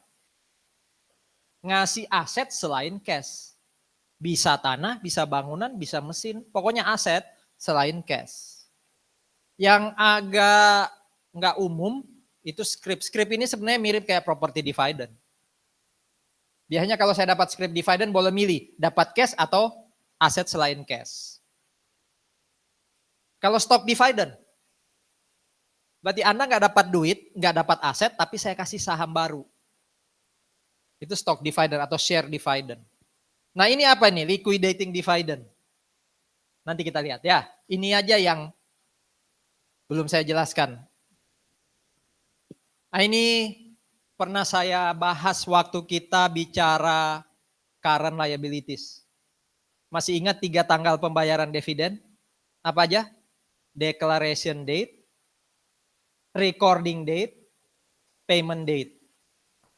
Ngasih aset selain cash. Bisa tanah, bisa bangunan, bisa mesin. Pokoknya aset selain cash. Yang agak nggak umum itu scrip. Scrip ini sebenarnya mirip kayak property dividend. Biasanya kalau saya dapat scrip dividend boleh milih dapat cash atau aset selain cash. Kalau stock dividend, berarti Anda nggak dapat duit, nggak dapat aset, tapi saya kasih saham baru. Itu stock dividend atau share dividend. Nah ini apa nih? Liquidating dividend. Nanti kita lihat ya. Ini aja yang belum saya jelaskan. Nah ini pernah saya bahas waktu kita bicara current liabilities. Masih ingat 3 tanggal pembayaran dividen? Apa aja? Declaration date, recording date, payment date.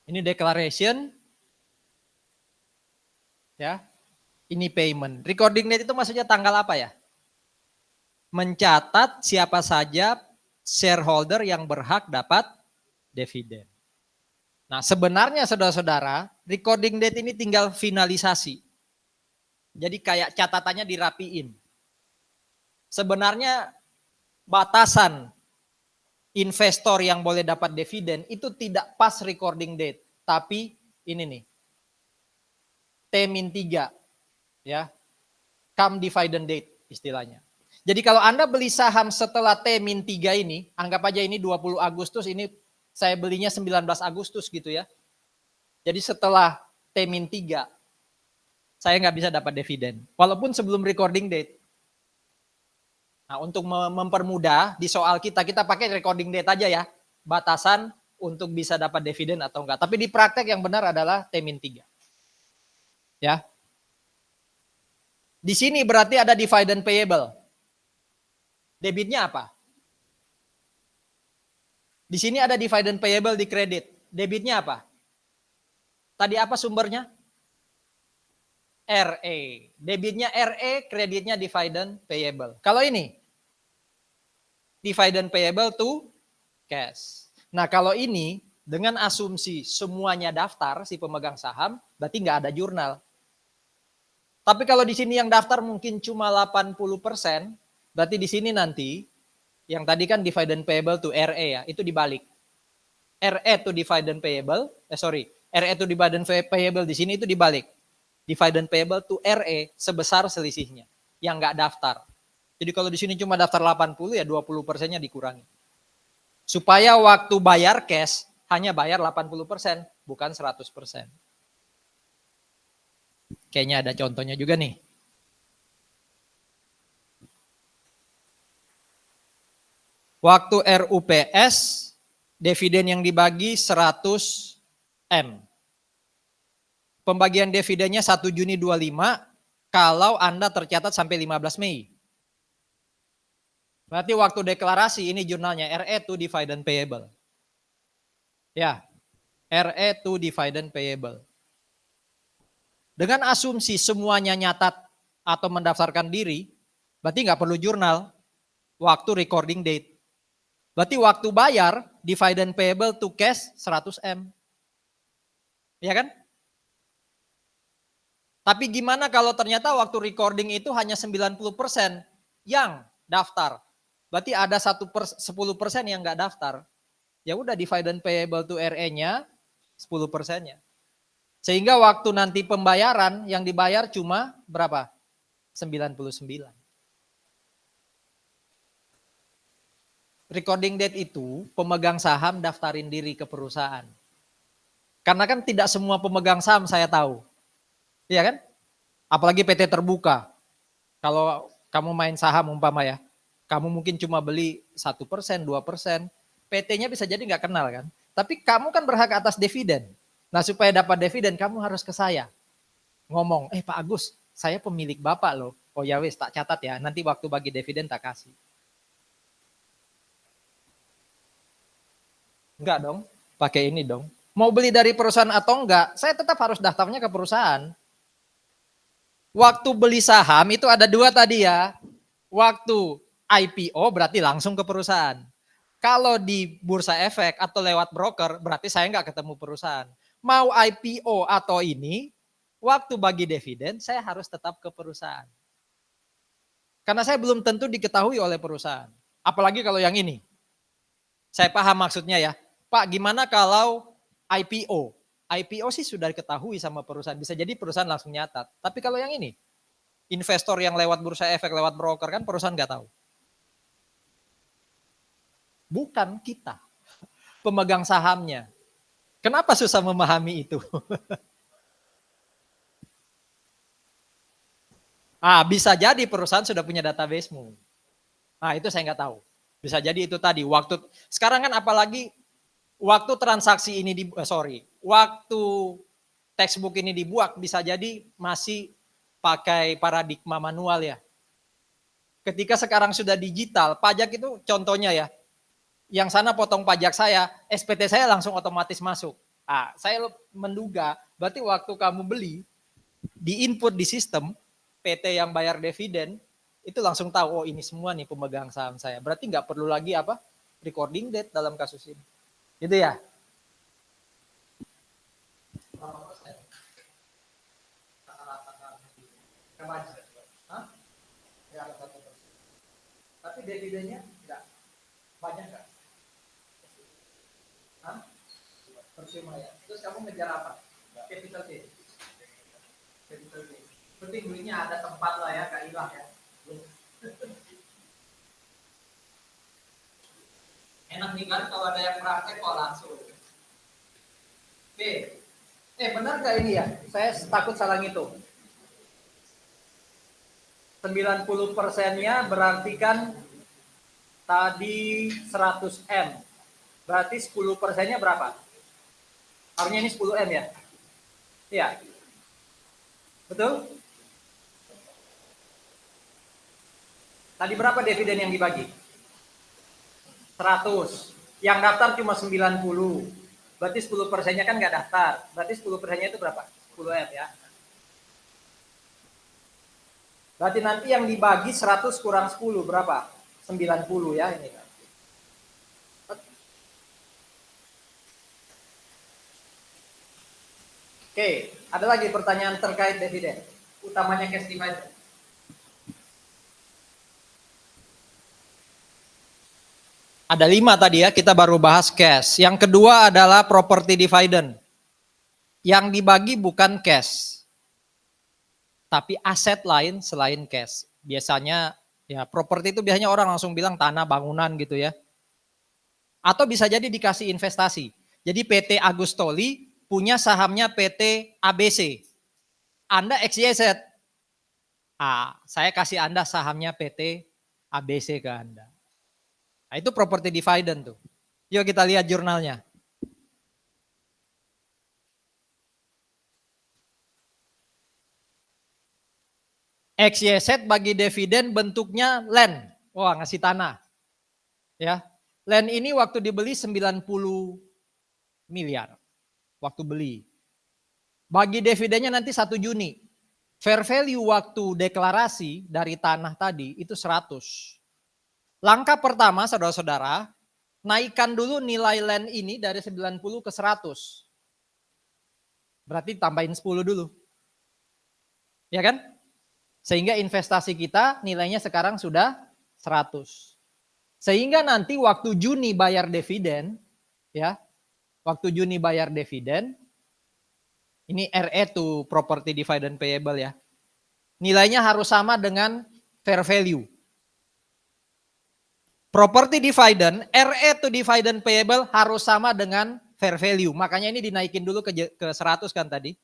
Ini declaration, ya. Ini payment. Recording date itu maksudnya tanggal apa ya? Mencatat siapa saja shareholder yang berhak dapat dividen. Nah sebenarnya saudara-saudara, recording date ini tinggal finalisasi. Jadi kayak catatannya dirapiin. Sebenarnya batasan investor yang boleh dapat dividen itu tidak pas recording date. Tapi ini nih, T-3 ya, come dividend date istilahnya. Jadi kalau Anda beli saham setelah T-3 ini, anggap aja ini 20 Agustus, ini saya belinya 19 Agustus gitu ya. Jadi setelah T-3, saya nggak bisa dapat dividen. Walaupun sebelum recording date. Nah untuk mempermudah di soal kita pakai recording date aja ya. Batasan untuk bisa dapat dividen atau enggak. Tapi di praktek yang benar adalah T-3. Ya. Di sini berarti ada dividend payable. Debitnya apa? Di sini ada dividend payable di kredit. Debitnya apa? Tadi apa sumbernya? RE. Debitnya RE, kreditnya dividend payable. Kalau ini, dividend payable to cash. Nah kalau ini, dengan asumsi semuanya daftar si pemegang saham, berarti nggak ada jurnal. Tapi kalau di sini yang daftar mungkin cuma 80%, berarti di sini nanti yang tadi kan dividend payable to RE ya, itu dibalik. RE to dividend payable, RE to dividend payable di sini itu dibalik. Dividend payable to RE sebesar selisihnya yang nggak daftar. Jadi kalau di sini cuma daftar 80 ya 20%-nya dikurangi. Supaya waktu bayar cash hanya bayar 80%, bukan 100%. Kayaknya ada contohnya juga nih. Waktu RUPS, dividen yang dibagi 100 M. Pembagian dividennya 1 Juni 25 kalau Anda tercatat sampai 15 Mei. Berarti waktu deklarasi ini jurnalnya RE2 dividend payable. Ya, RE2 dividend payable. Dengan asumsi semuanya nyatat atau mendaftarkan diri, berarti nggak perlu jurnal. Waktu recording date. Berarti waktu bayar dividend payable to cash 100 M. Ya kan? Tapi gimana kalau ternyata waktu recording itu hanya 90% yang daftar. Berarti ada 10% yang nggak daftar. Ya udah dividend payable to RE-nya 10%-nya. Sehingga waktu nanti pembayaran yang dibayar cuma berapa? 99. Recording date itu pemegang saham daftarin diri ke perusahaan. Karena kan tidak semua pemegang saham saya tahu. Iya kan? Apalagi PT terbuka. Kalau kamu main saham umpama ya, kamu mungkin cuma beli 1%, 2%, PT-nya bisa jadi nggak kenal kan. Tapi kamu kan berhak atas dividen. Nah supaya dapat dividen kamu harus ke saya. Ngomong, Pak Agus, saya pemilik Bapak loh. Oh ya wis, tak catat ya, nanti waktu bagi dividen tak kasih. Enggak dong, pakai ini dong. Mau beli dari perusahaan atau enggak, saya tetap harus daftarnya ke perusahaan. Waktu beli saham itu ada dua tadi ya. Waktu IPO berarti langsung ke perusahaan. Kalau di bursa efek atau lewat broker berarti saya nggak ketemu perusahaan. Mau IPO atau ini, waktu bagi dividen saya harus tetap ke perusahaan. Karena saya belum tentu diketahui oleh perusahaan. Apalagi kalau yang ini. Saya paham maksudnya ya. Pak gimana kalau IPO? IPO sih sudah diketahui sama perusahaan. Bisa jadi perusahaan langsung nyatat. Tapi kalau yang ini, investor yang lewat bursa efek, lewat broker kan perusahaan nggak tahu. Bukan kita, pemegang sahamnya. Kenapa susah memahami itu? Bisa jadi perusahaan sudah punya database-mu. Itu saya nggak tahu. Bisa jadi itu tadi waktu sekarang kan apalagi waktu transaksi ini waktu textbook ini dibuat bisa jadi masih pakai paradigma manual ya. Ketika sekarang sudah digital, pajak itu contohnya ya. Yang sana potong pajak saya, SPT saya langsung otomatis masuk. Saya menduga berarti waktu kamu beli di input di sistem PT yang bayar dividen itu langsung tahu, oh ini semua nih pemegang saham saya. Berarti nggak perlu lagi recording date dalam kasus ini. Gitu ya. Tapi dividennya nggak banyak nggak? Percuma ya. Terus kamu ngejar apa? Capital gain. Capital gain. Penting duitnya ada tempat lah ya, Kak Ilah ya. Enak nih kan kalau ada yang praktek kok langsung. Oke. Benar gak ini ya? Saya takut salah ngitung. 90%-nya berarti kan tadi 100 M. Berarti 10%-nya berapa? Harusnya ini 10 M ya? Iya. Betul? Tadi berapa dividen yang dibagi? 100. Yang daftar cuma 90. Berarti 10%-nya kan nggak daftar. Berarti 10%-nya itu berapa? 10 M ya. Berarti nanti yang dibagi 100 kurang 10 berapa? 90 ya ini. Oke, ada lagi pertanyaan terkait dividen. utamanya cash dividend? Ada 5 tadi ya, kita baru bahas cash. Yang kedua adalah property dividend. Yang dibagi bukan cash, tapi aset lain selain cash. Biasanya ya properti itu biasanya orang langsung bilang tanah, bangunan gitu ya. Atau bisa jadi dikasih investasi. Jadi PT Agustoli punya sahamnya PT ABC. Anda XYZ. Saya kasih Anda sahamnya PT ABC ke Anda. Nah, itu property dividend tuh. Yuk kita lihat jurnalnya. XYZ bagi dividen bentuknya land. Wah, ngasih tanah. Ya. Land ini waktu dibeli 90 miliar. Waktu beli. Bagi dividennya nanti 1 Juni. Fair value waktu deklarasi dari tanah tadi itu 100. Langkah pertama saudara-saudara, naikkan dulu nilai land ini dari 90 ke 100. Berarti tambahin 10 dulu. Ya kan? Sehingga investasi kita nilainya sekarang sudah 100. Sehingga nanti waktu Juni bayar dividen, ya, waktu Juni bayar dividen, ini RE to property dividend payable ya, nilainya harus sama dengan fair value. Property dividend, RE to dividend payable harus sama dengan fair value. Makanya ini dinaikin dulu ke 100 kan tadi.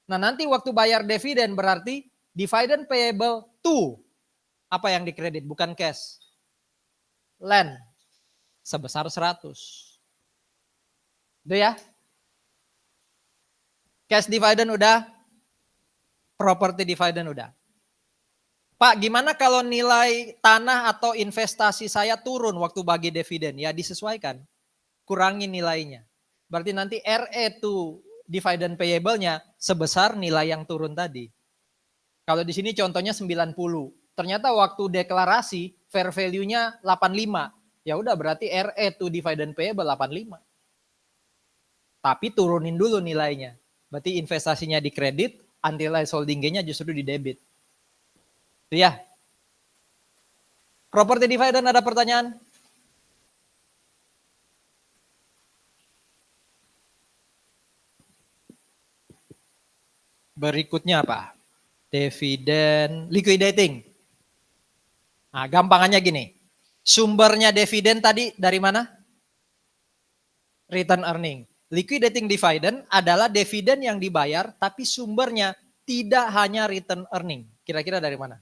Nah nanti waktu bayar dividen berarti dividend payable to apa yang dikredit, bukan cash. Land sebesar 100. Itu ya. Cash dividend udah, property dividend udah. Pak, gimana kalau nilai tanah atau investasi saya turun waktu bagi dividen? Ya disesuaikan, kurangi nilainya. Berarti nanti RE to dividend payable-nya sebesar nilai yang turun tadi. Kalau di sini contohnya 90. Ternyata waktu deklarasi fair value-nya 85. Ya udah berarti RE to dividend payable 85. Tapi turunin dulu nilainya. Berarti investasinya di kredit, unrealized holding gain-nya justru di debit. Itu ya. Property dividend ada pertanyaan? Berikutnya apa? Dividen liquidating. Nah, gampangannya gini. Sumbernya dividen tadi dari mana? Return earning. Liquidating dividend adalah dividen yang dibayar tapi sumbernya tidak hanya return earning. Kira-kira dari mana?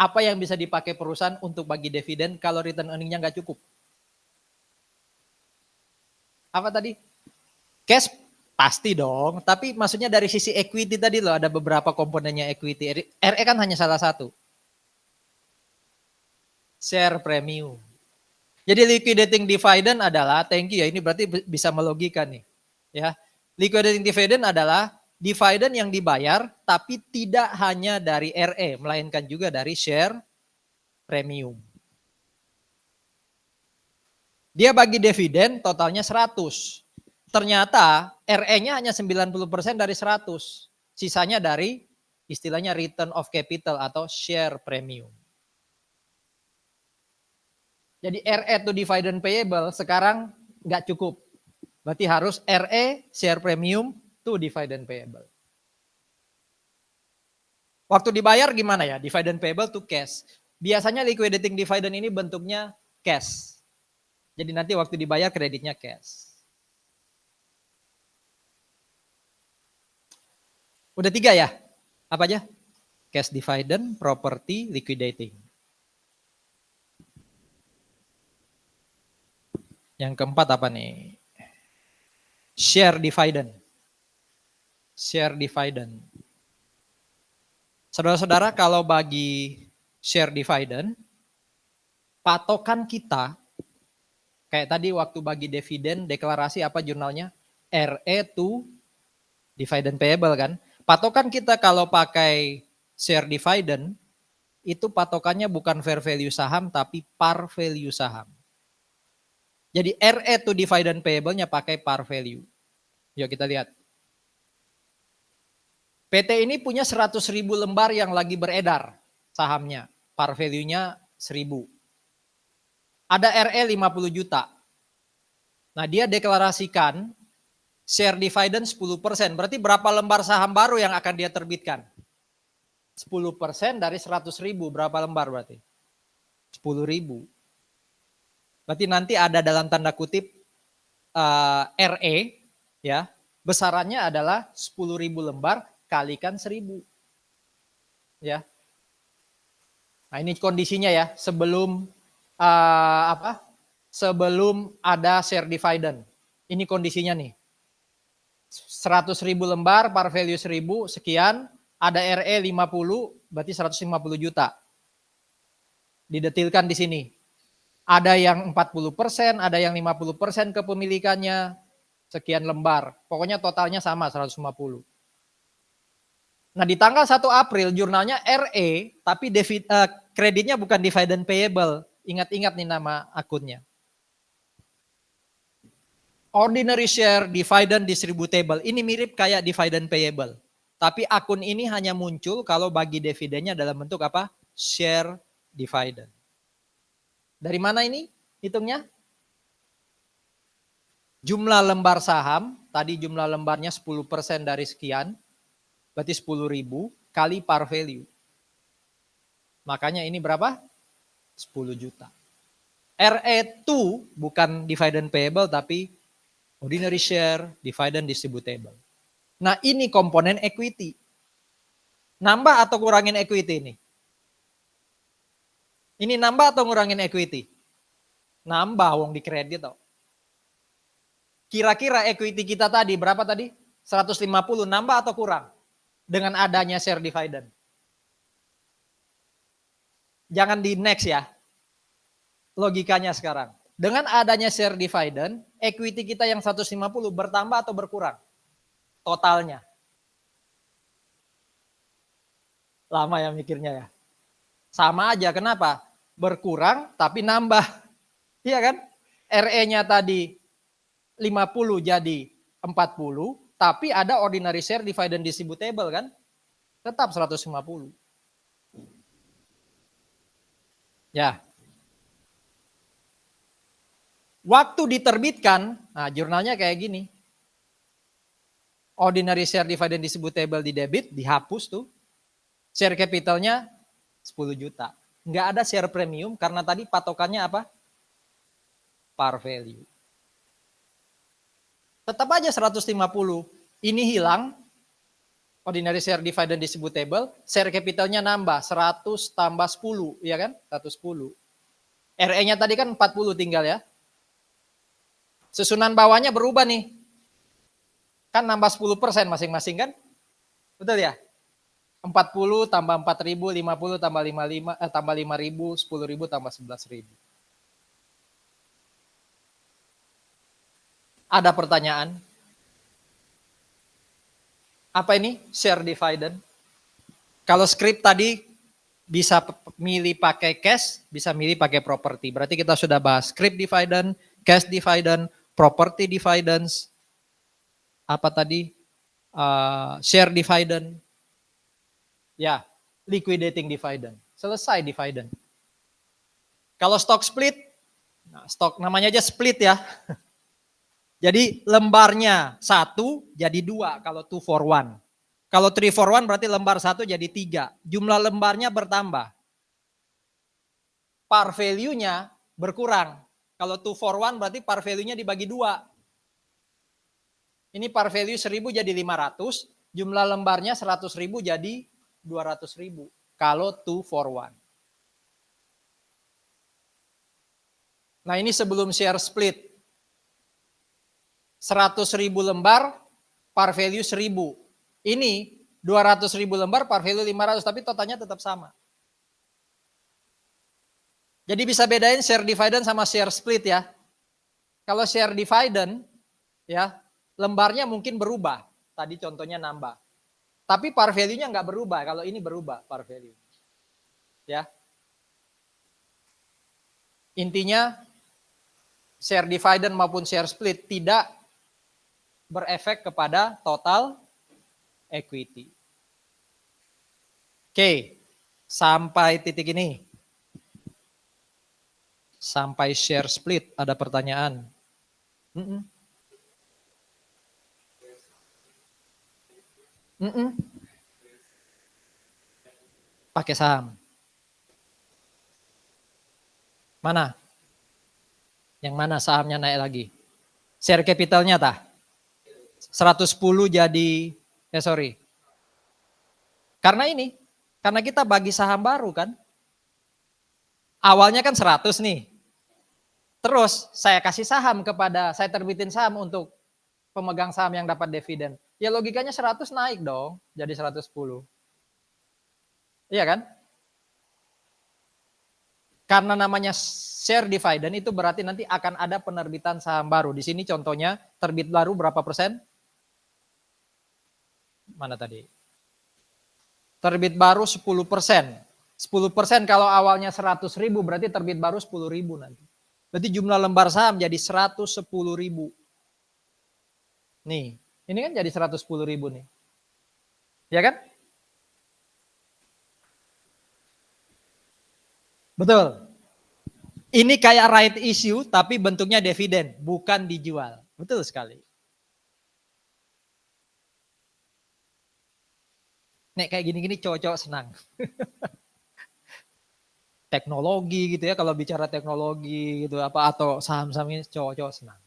Apa yang bisa dipakai perusahaan untuk bagi dividen kalau return earningnya nggak cukup? Apa tadi? Cash pasti dong, tapi maksudnya dari sisi equity tadi loh, ada beberapa komponennya equity. RE kan hanya salah satu. Share premium. Jadi liquidating dividend adalah, thank you ya, ini berarti bisa melogikan nih. Ya, liquidating dividend adalah dividen yang dibayar tapi tidak hanya dari RE, melainkan juga dari share premium. Dia bagi dividen totalnya 100. Ternyata RE-nya hanya 90% dari 100. Sisanya dari istilahnya return of capital atau share premium. Jadi RE to dividend payable sekarang nggak cukup. Berarti harus RE share premium to dividend payable. Waktu dibayar gimana ya? Dividend payable to cash. Biasanya liquidating dividend ini bentuknya cash. Jadi nanti waktu dibayar kreditnya cash. Udah 3 ya? Apa aja? Cash dividend, property, liquidating. Yang keempat apa nih? Share dividend. Share dividend. Saudara-saudara, kalau bagi share dividend, patokan kita, kayak tadi waktu bagi dividen, deklarasi apa jurnalnya? RE to dividend payable kan. Patokan kita kalau pakai share dividend, itu patokannya bukan fair value saham, tapi par value saham. Jadi RE to dividend payable-nya pakai par value. Yuk kita lihat. PT ini punya 100.000 lembar yang lagi beredar sahamnya. Par value-nya 1.000. Ada RE 50 juta. Nah dia deklarasikan share dividend 10%. Berarti berapa lembar saham baru yang akan dia terbitkan? 10% dari 100.000. Berapa lembar berarti? 10.000. Berarti nanti ada dalam tanda kutip RE, ya, besarannya adalah 10.000 lembar kalikan 1.000. Ya. Nah ini kondisinya ya, sebelum sebelum ada share dividend. Ini kondisinya nih. 100.000 lembar, par value 1.000, sekian, ada RE 50, berarti 150 juta. Didetilkan di sini. Ada yang 40%, ada yang 50% kepemilikannya, sekian lembar. Pokoknya totalnya sama 150. Nah di tanggal 1 April jurnalnya RE, tapi kreditnya bukan dividend payable. Ingat-ingat nih nama akunnya. Ordinary share dividend distributable. Ini mirip kayak dividend payable. Tapi akun ini hanya muncul kalau bagi dividennya dalam bentuk apa? Share dividend. Dari mana ini hitungnya? Jumlah lembar saham, tadi jumlah lembarnya 10% dari sekian, berarti 10.000 kali par value. Makanya ini berapa? 10 juta. RE2 bukan dividend payable tapi ordinary share dividend distributable. Nah ini komponen equity. Nambah atau kurangin equity ini? Ini nambah atau ngurangin equity? Nambah, wong di kredit toh. Kira-kira equity kita tadi berapa tadi? 150, nambah atau kurang? Dengan adanya share dividend. Jangan di next ya. Logikanya sekarang. Dengan adanya share dividend, equity kita yang 150 bertambah atau berkurang? Totalnya. Lama ya mikirnya ya. Sama aja, kenapa? Berkurang tapi nambah. Iya kan? RE-nya tadi 50 jadi 40, tapi ada ordinary share dividend distributable kan? Tetap 150. Ya. Waktu diterbitkan, nah jurnalnya kayak gini. Ordinary share dividend distributable di debit, dihapus tuh. Share capitalnya 10 juta. Nggak ada share premium karena tadi patokannya apa? Par value. Tetap aja 150. Ini hilang, ordinary share dividend distributable, share capitalnya nambah 100 tambah 10, ya kan? 110. RE-nya tadi kan 40 tinggal ya. Susunan bawahnya berubah nih. Kan nambah 10% masing-masing kan? Betul ya? 40 tambah 4.000, 50 tambah 55, tambah 5.000, 10.000 tambah 11.000. Ada pertanyaan? Apa ini? Share dividend. Kalau script tadi bisa milih pakai cash, bisa milih pakai property. Berarti kita sudah bahas script dividend, cash dividend, property dividends, apa tadi? Share dividend. Ya, liquidating dividend. Selesai dividend. Kalau stock split, nah stock namanya aja split ya. Jadi lembarnya 1 jadi 2 kalau 2 for 1. Kalau 3 for 1 berarti lembar 1 jadi 3. Jumlah lembarnya bertambah. Par value-nya berkurang. Kalau 2 for 1 berarti par value-nya dibagi 2. Ini par value 1.000 jadi 500. Jumlah lembarnya 100.000 jadi 200.000. Kalau 2 for 1. Nah ini sebelum share split. 100.000 lembar, par value 1.000. Ini 200.000 lembar, par value 500, tapi totalnya tetap sama. Jadi bisa bedain share dividend sama share split ya. Kalau share dividend, ya lembarnya mungkin berubah. Tadi contohnya nambah. Tapi par value-nya nggak berubah. Kalau ini berubah par value. Ya. Intinya share dividend maupun share split tidak berefek kepada total equity. Oke, sampai titik ini. Sampai share split, ada pertanyaan. Mm-mm. Mm-mm. Pakai saham. Mana? Yang mana sahamnya naik lagi? Share capitalnya tah? 110 jadi, sorry. Karena ini, karena kita bagi saham baru kan. Awalnya kan 100 nih. Terus saya kasih saham kepada, saya terbitin saham untuk pemegang saham yang dapat dividen. Ya logikanya 100 naik dong, jadi 110. Iya kan? Karena namanya share dividen itu berarti nanti akan ada penerbitan saham baru. Di sini contohnya terbit baru berapa persen? Mana tadi? Terbit baru 10%. 10% kalau awalnya 100.000 berarti terbit baru 10.000 nanti. Berarti jumlah lembar saham jadi 110.000. Nih, ini kan jadi 110.000 nih. Ya kan? Betul. Ini kayak right issue tapi bentuknya dividen, bukan dijual. Betul sekali. Nek kayak gini-gini cowok-cowok senang. Teknologi gitu ya, kalau bicara teknologi gitu apa atau saham-saham ini cowok-cowok senang.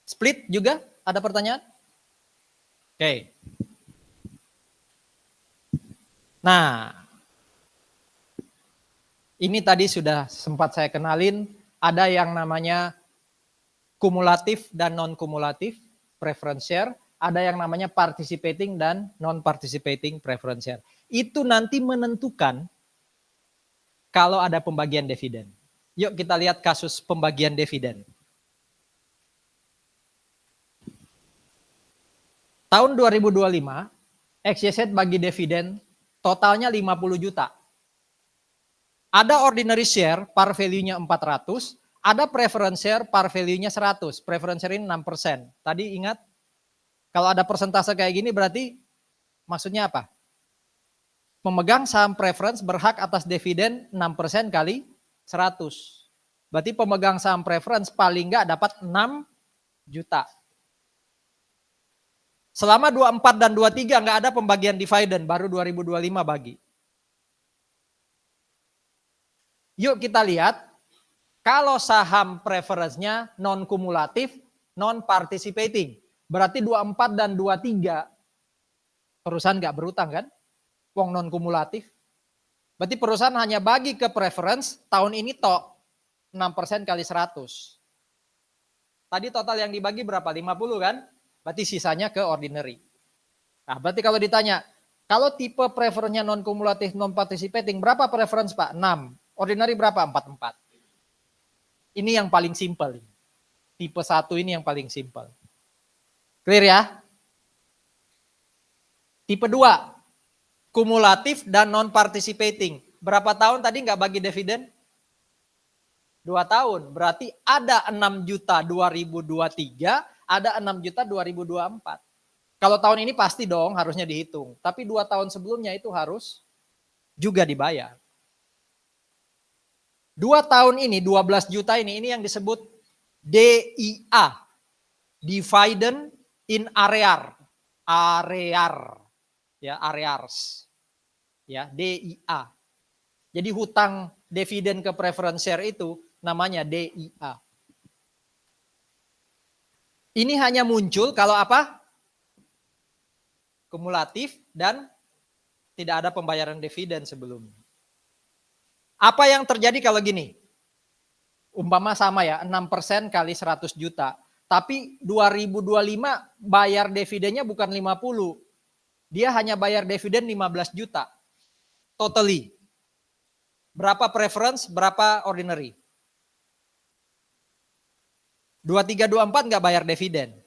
Split juga ada pertanyaan? Oke. Nah, ini tadi sudah sempat saya kenalin, ada yang namanya kumulatif dan non-kumulatif preference share, ada yang namanya participating dan non-participating preference share. Itu nanti menentukan kalau ada pembagian dividen. Yuk kita lihat kasus pembagian dividen. Tahun 2025, XYZ bagi dividen totalnya 50 juta. Ada ordinary share par value-nya 400, ada preference share par value-nya 100. Preference share ini 6%. Tadi ingat, kalau ada persentase kayak gini berarti maksudnya apa? Pemegang saham preference berhak atas dividen 6% kali 100. Berarti pemegang saham preference paling nggak dapat 6 juta. Selama 24 dan 23 nggak ada pembagian dividen, baru 2025 bagi. Yuk kita lihat, kalau saham preference-nya non-kumulatif, non-participating. Berarti 24 dan 23 perusahaan nggak berutang kan? Wong non-kumulatif. Berarti perusahaan hanya bagi ke preference tahun ini tok 6% kali 100. Tadi total yang dibagi berapa? 50 kan? Berarti sisanya ke ordinary. Nah, berarti kalau ditanya, kalau tipe preferennya non-kumulatif, non-participating, berapa preference Pak? 6. Ordinary berapa? 44. Ini yang paling simple. Tipe 1 ini yang paling simple. Clear ya? Tipe 2, kumulatif dan non-participating. Berapa tahun tadi nggak bagi dividen? 2 tahun. Berarti ada 6 juta 2023, ada 6 juta 2024. Kalau tahun ini pasti dong harusnya dihitung. Tapi 2 tahun sebelumnya itu harus juga dibayar. 2 tahun ini, 12 juta ini yang disebut DIA. Dividend in arrear. Arrear. Ya, arrears. Ya, DIA. Jadi hutang dividen ke preference share itu namanya DIA. Ini hanya muncul kalau apa? Kumulatif dan tidak ada pembayaran dividen sebelumnya. Apa yang terjadi kalau gini? Umpama sama ya, 6% kali 100 juta. Tapi 2025 bayar dividennya bukan 50. Dia hanya bayar dividen 15 juta. Totally. Berapa preference, berapa ordinary? 2324 nggak bayar dividen.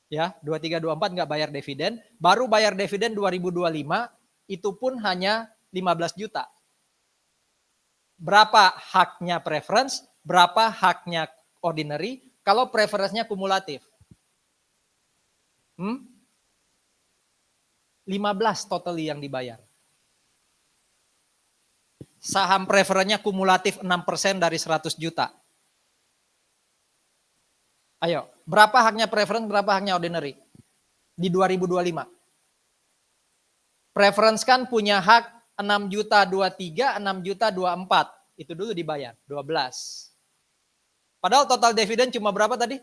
Ya, 2324 nggak bayar dividen, baru bayar dividen 2025 itu pun hanya 15 juta. Berapa haknya preference, berapa haknya ordinary, kalau preference-nya kumulatif? 15 totally yang dibayar. Saham preferennya kumulatif 6% dari 100 juta. Ayo, berapa haknya preference, berapa haknya ordinary? Di 2025. Preference kan punya hak 6 juta 23, 6 juta 24. Itu dulu dibayar, 12. Padahal total dividen cuma berapa tadi?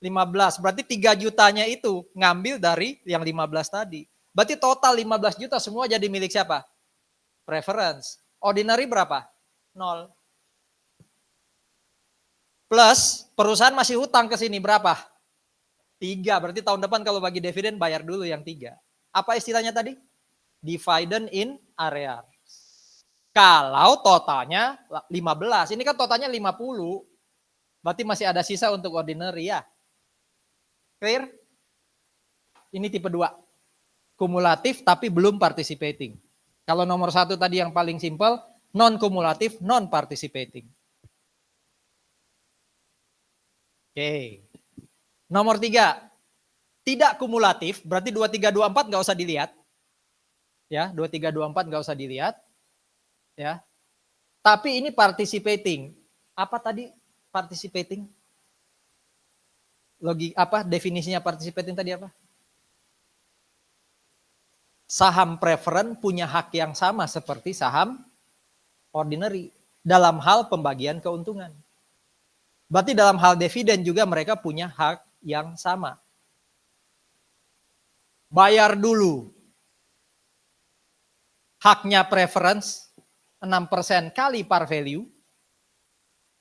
15. Berarti 3 jutanya itu ngambil dari yang 15 tadi. Berarti total 15 juta semua jadi milik siapa? Preference. Ordinary berapa? 0. Plus perusahaan masih hutang ke sini berapa? 3. Berarti tahun depan kalau bagi dividen bayar dulu yang 3. Apa istilahnya tadi? Dividend in arrears. Kalau totalnya 15, ini kan totalnya 50. Berarti masih ada sisa untuk ordinary ya. Clear? Ini tipe 2. Kumulatif tapi belum participating. Kalau nomor 1 tadi yang paling simple, non-kumulatif, non-participating. Oke. Nomor 3, tidak kumulatif, berarti 2324 nggak usah dilihat. Ya, 2324 nggak usah dilihat. Ya. Tapi ini participating. Apa tadi participating? Definisinya participating tadi apa? Saham preferen punya hak yang sama seperti saham ordinary dalam hal pembagian keuntungan. Berarti dalam hal dividen juga mereka punya hak yang sama. Bayar dulu. Haknya preference 6% kali par value.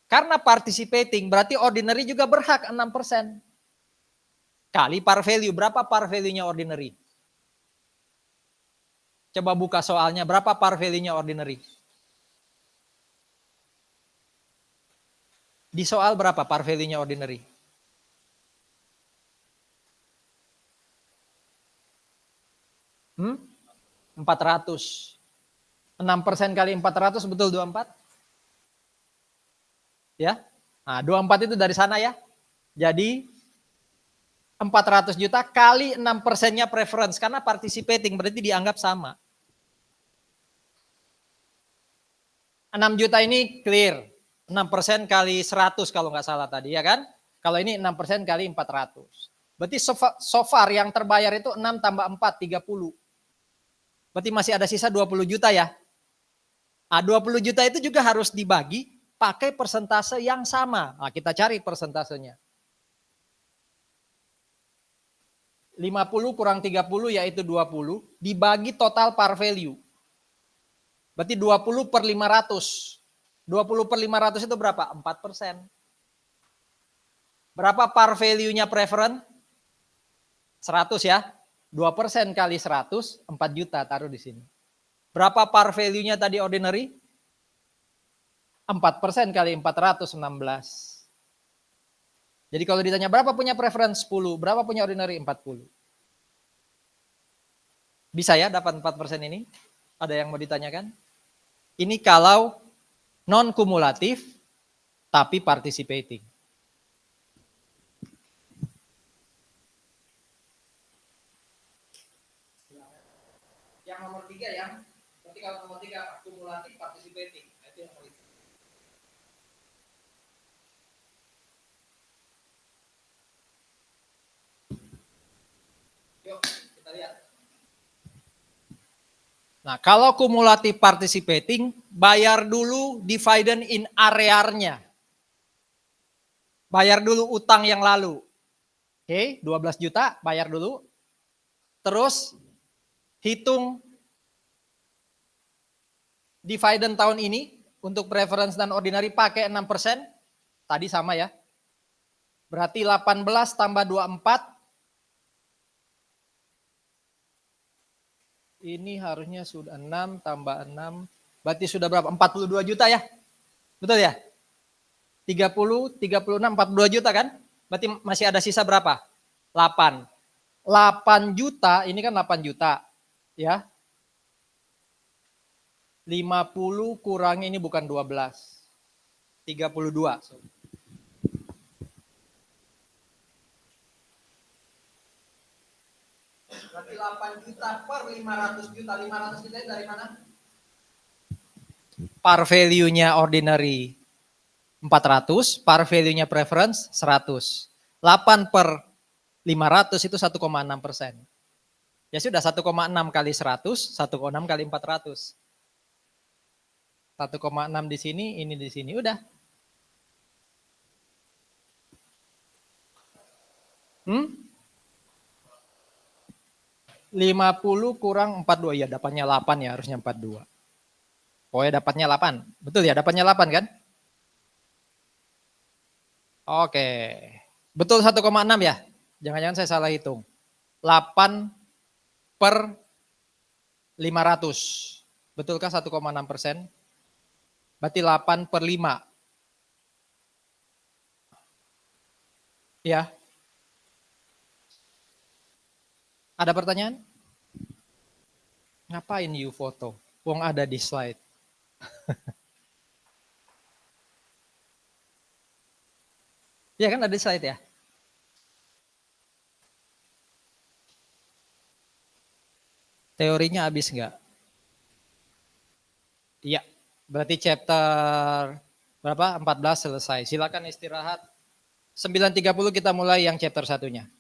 Karena participating berarti ordinary juga berhak 6%. Kali par value. Berapa par value-nya ordinary? Coba buka soalnya. Berapa par value-nya ordinary? Di soal berapa par value-nya ordinary? Hmm? 400. 6% kali 400 betul 24? Ya. Nah, 24 itu dari sana ya. Jadi 400 juta kali 6%-nya preference karena participating berarti dianggap sama. 6 juta ini clear. 6% kali 100 kalau nggak salah tadi ya kan. Kalau ini 6% kali 400. Berarti so far yang terbayar itu 6 tambah 4, 30. Berarti masih ada sisa 20 juta ya. Nah, 20 juta itu juga harus dibagi pakai persentase yang sama. Nah, kita cari persentasenya. 50 kurang 30 yaitu 20 dibagi total par value. Berarti 20 per 500. 20 per 500 itu berapa? 4%. Berapa par value-nya preferen? 100 ya. 2% kali 100, 4 juta taruh di sini. Berapa par value-nya tadi ordinary? 4% kali 400, 16. Jadi kalau ditanya berapa punya preference? 10. Berapa punya ordinary? 40. Bisa ya dapat 4% ini? Ada yang mau ditanyakan? Ini kalau non-kumulatif tapi participating. Yang nomor 3 yang, berarti kalau nomor 3 kumulatif participating. Itu yang nomor 3. Yuk, kita lihat. Nah, kalau kumulatif participating, bayar dulu dividend in arrearnya. Bayar dulu utang yang lalu. Oke, 12 juta, bayar dulu. Terus, hitung dividend tahun ini, untuk preference dan ordinary pakai 6%. Tadi sama ya. Berarti 18 tambah 24. Ini harusnya sudah 6 tambah 6. Berarti sudah berapa? 42 juta ya? Betul ya? 30, 36, 42 juta kan? Berarti masih ada sisa berapa? 8. 8 juta, ini kan 8 juta. Ya. 50 kurang ini bukan 12. 32. Berarti 8 juta per 500 juta. 500 juta dari mana? Par value-nya ordinary 400, par value-nya preference 100. 8 per 500 itu 1,6%. Ya sudah 1,6 kali 100, 1,6 kali 400. 1,6 di sini, ini di sini, udah. 50 kurang 42, ya dapatnya 8 ya, harusnya 42. Pokoknya dapatnya 8, betul ya, dapatnya 8 kan? Oke, betul 1,6 ya, jangan-jangan saya salah hitung. 8 per 500, betulkah 1,6%? Berarti 8 per 5. Ya. Ada pertanyaan? Ngapain you foto? Wong ada di slide. Ya kan ada di slide ya? Teorinya habis enggak? Iya. Berarti chapter berapa? 14 selesai. Silakan istirahat. 9.30 kita mulai yang chapter satunya.